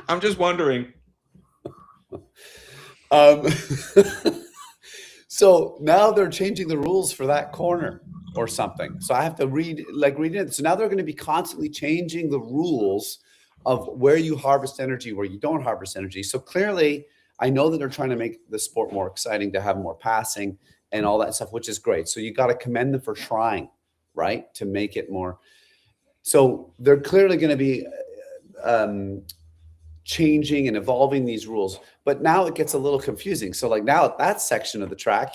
I'm just wondering.
um, so now they're changing the rules for that corner or something. So I have to read it. So now they're going to be constantly changing the rules of where you harvest energy, where you don't harvest energy. So clearly, I know that they're trying to make the sport more exciting, to have more passing and all that stuff, which is great. So you got to commend them for trying, right, to make it more. So they're clearly going to be um, changing and evolving these rules. But now it gets a little confusing. So like now at that section of the track,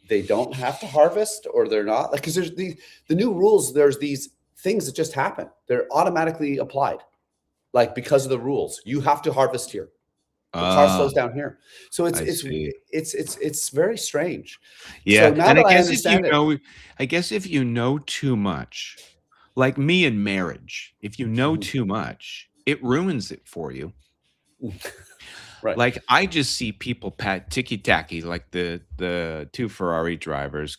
they don't have to harvest, or they're not, like, because there's the new rules. There's these things that just happen. They're automatically applied, like because of the rules. You have to harvest here. The car
Ah,
slows down here. So
I see.
it's very strange. So
Yeah,
now
and
that I understand it,
I guess if you know too much, like me in marriage, if you know
Mhm.
too much, it ruins it for you.
Right.
Like I just see people pat ticky tacky, like the two Ferrari drivers,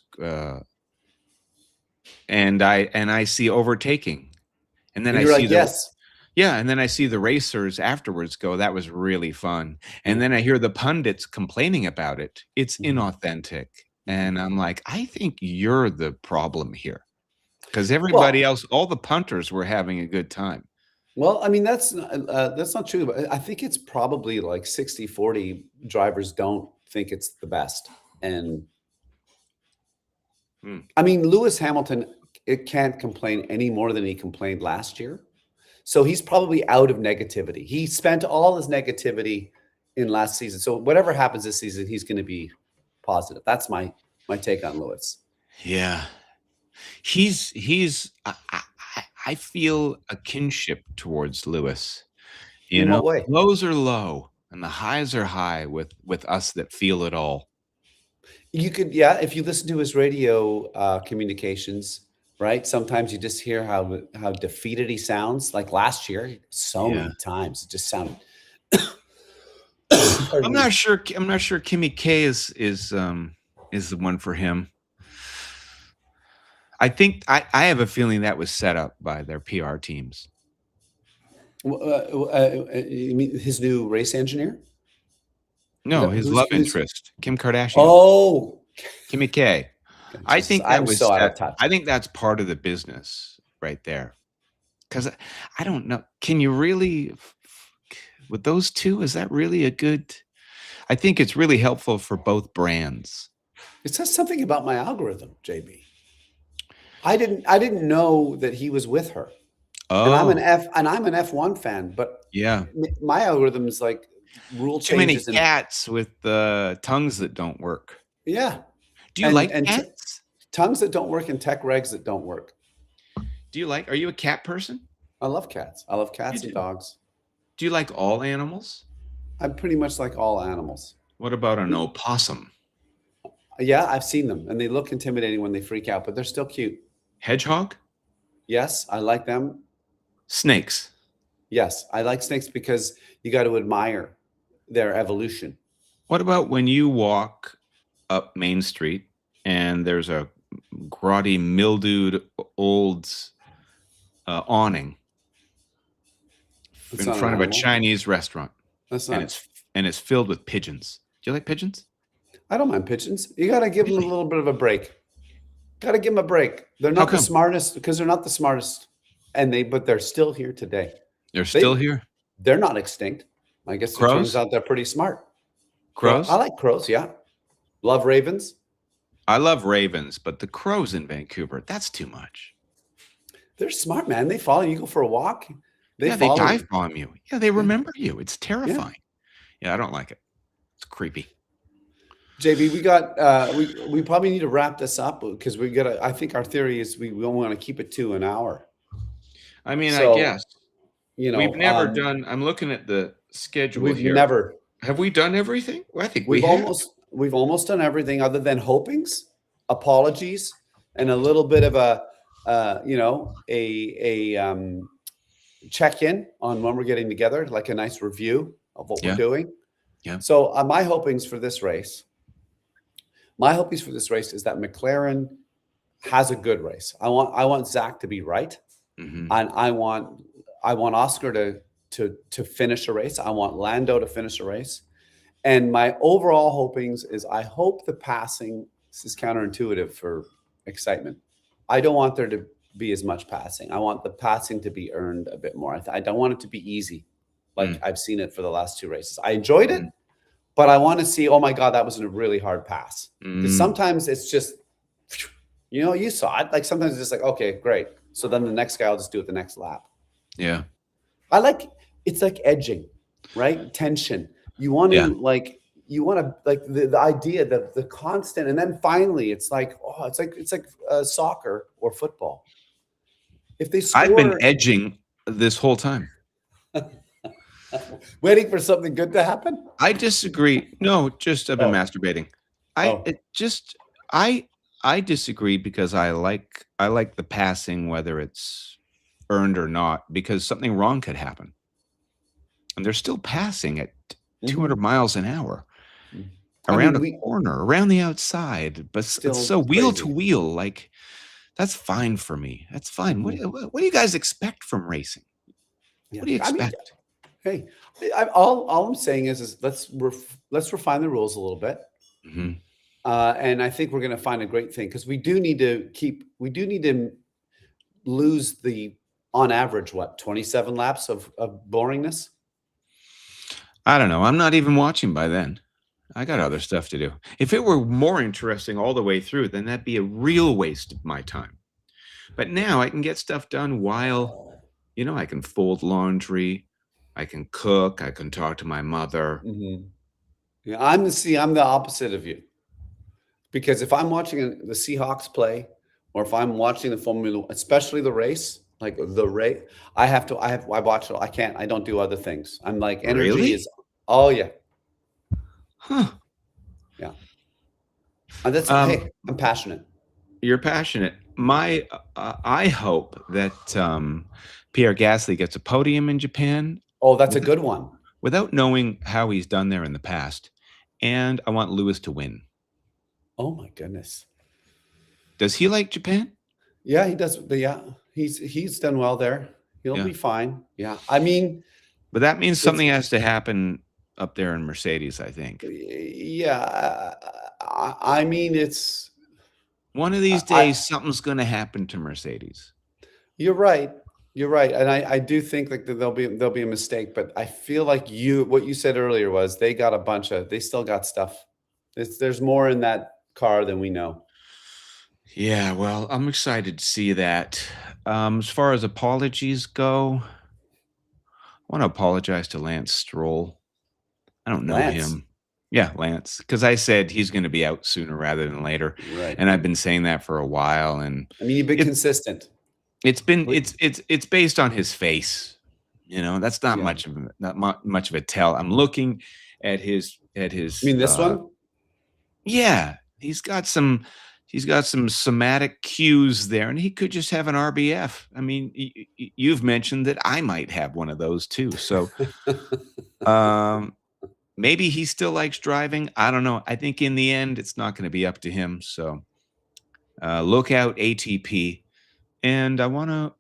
and I see overtaking, and then
And
I
you're
see
like,
the
yes.
yeah, and then I see the racers afterwards go, "That was really fun." And then I hear the pundits complaining about it. It's
Mhm,
inauthentic.
mhm.
And I'm like, "I think you're the problem here, because everybody
Well,
else, all the punters were having a good time."
well, I mean, that's not true, but I think it's probably like 60-40 drivers don't think it's the best, and
Hmm.
I mean, Lewis Hamilton, it can't complain any more than he complained last year. So he's probably out of negativity. He spent all his negativity in last season. So whatever happens this season, he's going to be positive. That's my take on Lewis.
Yeah. He's I feel a kinship towards Lewis, you
In
know?
what way?
Lows are low and the highs are high with us that feel it all.
You could, yeah, if you listen to his radio communications, right? Sometimes you just hear how defeated he sounds. Like last year, so
Yeah.
many times it just sounded.
I'm
Pardon me.
not sure Kimmy K is the one for him. I think I have a feeling that was set up by their PR teams.
You mean his new race engineer? Is
No,
that
his love
who's?
interest, Kim Kardashian,
Oh,
Kimmy K. I
Jesus!
think that
I'm
was
so out of
set.
touch.
I think that's part of the business right there. 'Cause I don't know. Can you really with those 2, is that really a good I think it's really helpful for both brands.
It says something about my algorithm, JB. I didn't know that he was with her. And
Oh,
I'm an F1 fan, but
yeah.
my algorithm is like rule
Too many
changes and
cats with, tongues that don't work.
yeah,
Do you like
and
cats?
tongues that don't work and tech regs that don't work.
Are you a cat person?
I love cats. I love
You
cats and
do.
dogs.
Do you like all animals?
I'm pretty much like all animals.
What about an opossum?
Yeah, I've seen them and they look intimidating when they freak out, but they're still cute.
Hedgehog?
Yes, I like them.
Snakes?
Yes, I like snakes because you got to admire their evolution.
What about when you walk up Main Street and there's a grotty, mildewed, old, awning
It's
in
not an
front of a
animal.
Chinese restaurant,
That's
and
not.
it's filled with pigeons. Do you like pigeons?
I don't mind pigeons. You got to give them a
Really?
little bit of a break. Got to give them a break. They're
How
not the
come?
smartest because they're not the smartest, but they're still here today.
They're still
They
here?
they're not extinct. I guess it turns
Crows?
out they're pretty smart. I
Crows?
like crows. Yeah, love ravens.
I love ravens, but the crows in Vancouver, that's too much.
They're smart, man. They follow you. Go for a walk. They
Yeah, they
follow
dive
you.
bomb you. Yeah, they
Yeah,
remember you. It's
yeah.
terrifying. Yeah, I don't like it. It's creepy.
JB, we probably need to wrap this up because we got to. I think our theory is we want to keep it to an hour.
I mean, I
So
guess
you
we've
know,
never done I'm looking at the schedule
we've
here.
never
Have we done everything? Well, I think we have.
we've almost done everything other than hopings, apologies, and a little bit of a check in on when we're getting together, like a nice review of what we're
Yeah,
doing.
yeah.
So my hopings for this race is that McLaren has a good race. I want Zach to be right,
Mhm.
and I want Oscar to finish a race. I want Lando to finish a race. And my overall hopings is I hope the passing, this is counterintuitive for excitement. I don't want there to be as much passing. I want the passing to be earned a bit more. I don't want it to be easy like
Mm,
I've seen it for the last 2 races. I enjoyed it,
mm,
but I want to see, oh my God, that was a really hard pass. Because
mm.
sometimes it's just, you saw it. Like sometimes it's just like, okay, great. So then the next guy will just do it the next lap.
Yeah,
It's like edging, right? Tension. You want
yeah.
to like the idea, the constant, and then finally it's like, oh, it's like soccer or football. If they
I've been
score,
edging this whole time.
waiting for something good to happen.
I disagree. No, just I've been
Oh,
masturbating. I
oh,
it just I disagree because I like the passing, whether it's earned or not, because something wrong could happen. And they're still passing at 200
mhm.
miles an hour
I
around
mean,
a
we
corner, around the outside, but it's
still
so wheel to
crazy.
wheel, like That's fine for me. That's fine.
Mhm.
What do you guys expect from racing?
Yeah.
What do you
I mean,
expect?
hey, all I'm saying is let's refine the rules a little bit.
Mhm.
And I think we're going to find a great thing because we do need to lose the on average what 27 laps of boringness.
I don't know. I'm not even watching by then. I got
Oh,
other stuff to do. If it were more interesting all the way through, then that'd be a real waste of my time. But now I can get stuff done while, I can fold laundry, I can cook, I can talk to my mother.
mhm. Yeah, I'm the opposite of you because if I'm watching the Seahawks play, or if I'm watching the Formula, especially the race, like the race, I watch it. I can't. I don't do other things. I'm like energy
Really?
is. Oh yeah,
Huh.
yeah. And that's
Um,
hey, I'm passionate.
you're passionate. I hope that Pierre Gasly gets a podium in Japan
Oh, that's a
with,
good one.
without knowing how he's done there in the past. And I want Lewis to win.
Oh my goodness.
Does he like Japan?
Yeah, he does. Yeah, he's done well there. He'll
Yeah.
be fine. Yeah, I mean,
But that means
it's
something has to happen up there in Mercedes, I think.
yeah. I mean, it's
One of these
I.
days, something's going to happen to Mercedes.
You're right. You're right, and I do think like that there'll be a mistake, but I feel like what you said earlier was they still got stuff. There's more in that car than we know.
Yeah, well, I'm excited to see that. As far as apologies go, I want to apologize to Lance Stroll. I don't know
Lance,
him. Yeah, Lance, because I said he's going to be out sooner rather than later,
right?
and I've been saying that for a while, and
I mean, you've been
it
consistent.
it's been
But
it's based on his face. That's not
yeah,
much of a tell. I'm looking at
I mean this one.
yeah, he's got some somatic cues there, and he could just have an RBF. I mean, you've mentioned that I might have one of those too. So, um, maybe he still likes driving. I don't know. I think in the end, it's not going to be up to him. So, look out, ATP. And I want to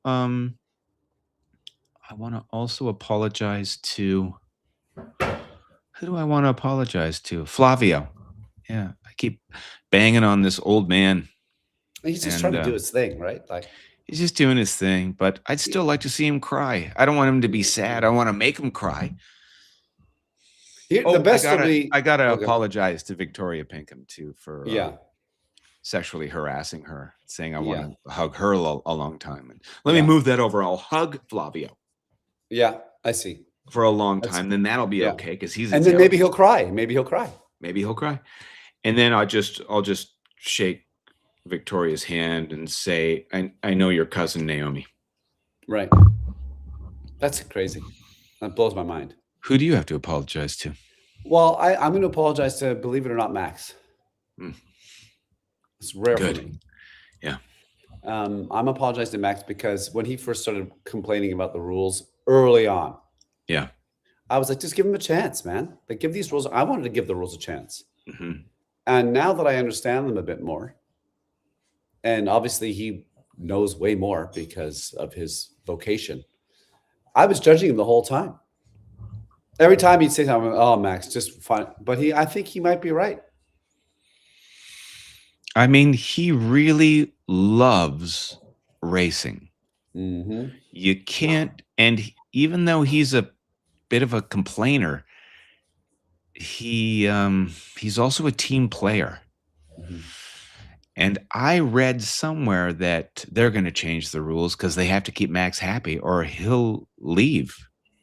also apologize to who do I want to apologize to? Flavio. Yeah, I keep banging on this old man,
He's just trying
and
to do his thing, right? Like,
he's just doing his thing. But I'd still like to see him cry. I don't want him to be sad. I want to make him cry.
here, the
Oh,
best will be
I gotta
okay.
apologize to Victoria Pinkham too for
Yeah,
sexually harassing her, saying I want
yeah,
to hug her a long time. And let me
yeah,
move that over. I'll hug Flavio
yeah. I see.
for a long
That's
time. Then that'll be
yeah.
okay because he's
And then maybe
Italian.
he'll cry. Maybe he'll cry.
Maybe he'll cry. And then I'll just shake Victoria's hand and say, I know your cousin Naomi.
Right. That's crazy. That blows my mind.
Who do you have to apologize to?
Well, I'm going to apologize to, believe it or not, Max.
Mm,
It's rare for
good.
me.
Yeah.
I'm apologizing to Max because when he first started complaining about the rules early on,
Yeah.
I was like, just give him a chance, man. Like, give these rules. I wanted to give the rules a chance.
Hmm.
And now that I understand them a bit more, and obviously he knows way more because of his vocation, I was judging him the whole time. Every time he'd say something, oh, Max, just fine. But I think he might be right.
I mean, he really loves racing.
Mm-hmm.
You can't, and even though he's a bit of a complainer, he's also a team player.
Mm-hmm.
And I read somewhere that they're going to change the rules because they have to keep Max happy, or he'll leave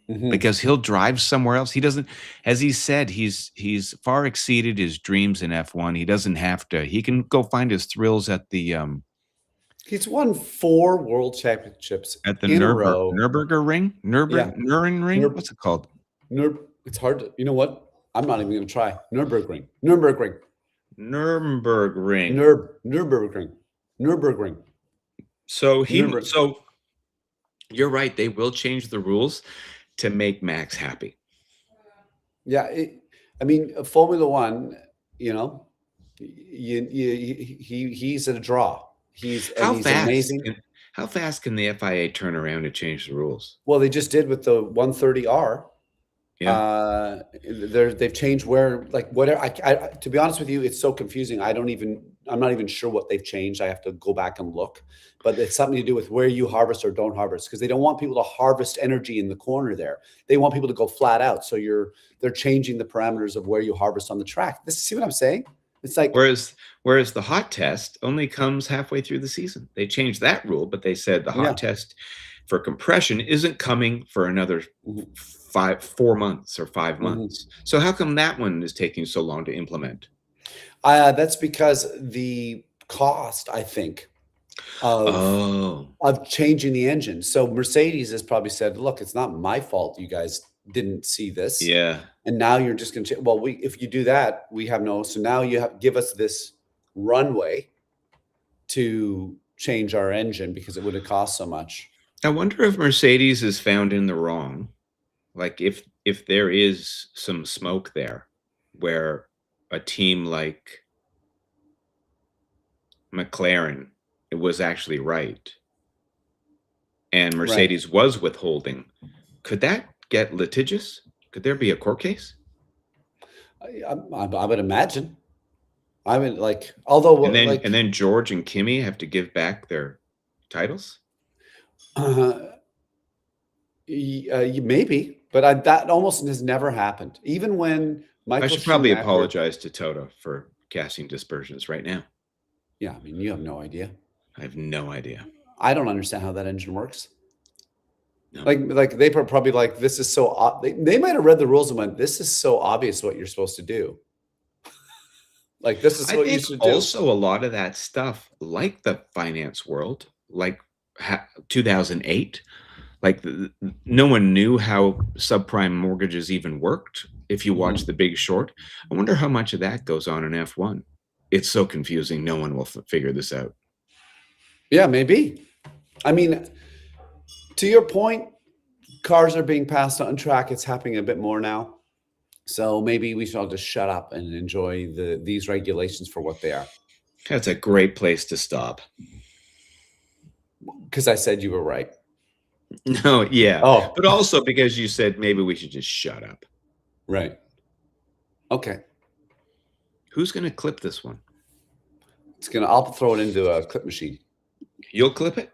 Mm-hmm.
because he'll drive somewhere else. He doesn't, as he said, he's far exceeded his dreams in F1. He doesn't have to. He can go find his thrills
He's won 4 world championships
at the
in a row.
Nürburgring ring,
Yeah.
Nürburgring.
Nur,
What's it called?
it's hard to, you know what? I'm not even going to try. Nürburgring. Nürburgring.
Nürburgring.
Nürburgring. Nürburgring. Nürburgring.
So you're right. They will change the rules to make Max happy.
Yeah. I mean, Formula One, he's at a draw.
How
He's
fast
amazing.
can how fast can the FIA turn around and change the rules?
Well, they just did with the 130R.
Yeah.
They've changed where, like, whatever. To be honest with you, it's so confusing. I'm not even sure what they've changed. I have to go back and look, but it's something to do with where you harvest or don't harvest, because they don't want people to harvest energy in the corner there. They want people to go flat out. So they're changing the parameters of where you harvest on the track. See what I'm saying? It's like,
Whereas the hot test only comes halfway through the season. They changed that rule, but they said the
yeah.
hot test for compression isn't coming for another
Mhm.
4 months or 5
Mhm.
months. So how come that one is taking so long to implement?
That's because the cost, I think, of
Oh,
changing the engine. So Mercedes has probably said, "Look, it's not my fault you guys didn't see this,
yeah.
and now you're just gonna well, if you do that, we have no so now you have give us this runway to change our engine because it would have cost so much."
I wonder if Mercedes is found in the wrong. Like if there is some smoke there where a team like McLaren it was actually right and
Right.
Mercedes was withholding, could that get litigious? Could there be a court case?
I would imagine. I would like, although
And then George and Kimmy have to give back their titles?
uh, maybe, but that almost has never happened. Even when
I
Michael
should probably
Schumacher,
apologize to Toto for casting dispersions right now.
yeah, I mean, you have no idea.
I have no idea.
I don't understand how that engine works.
No.
Like they were probably like, this is so they might have read the rules and went, this is so obvious what you're supposed to do. Like, this is
I
what you
think
should do.
also a lot of that stuff, like the finance world, like 2008, like no one knew how subprime mortgages even worked. If you watch
Mhm.
The Big Short, I wonder how much of that goes on in F1. It's so confusing. No one will figure this out.
Yeah, maybe. I mean, to your point, cars are being passed on track. It's happening a bit more now. So maybe we should all just shut up and enjoy these regulations for what they are.
That's a great place to stop.
Because I said you were right.
No, yeah,
Oh,
but also because you said maybe we should just shut up.
right. Okay.
Who's going to clip this one?
I'll throw it into a clip machine.
You'll clip it?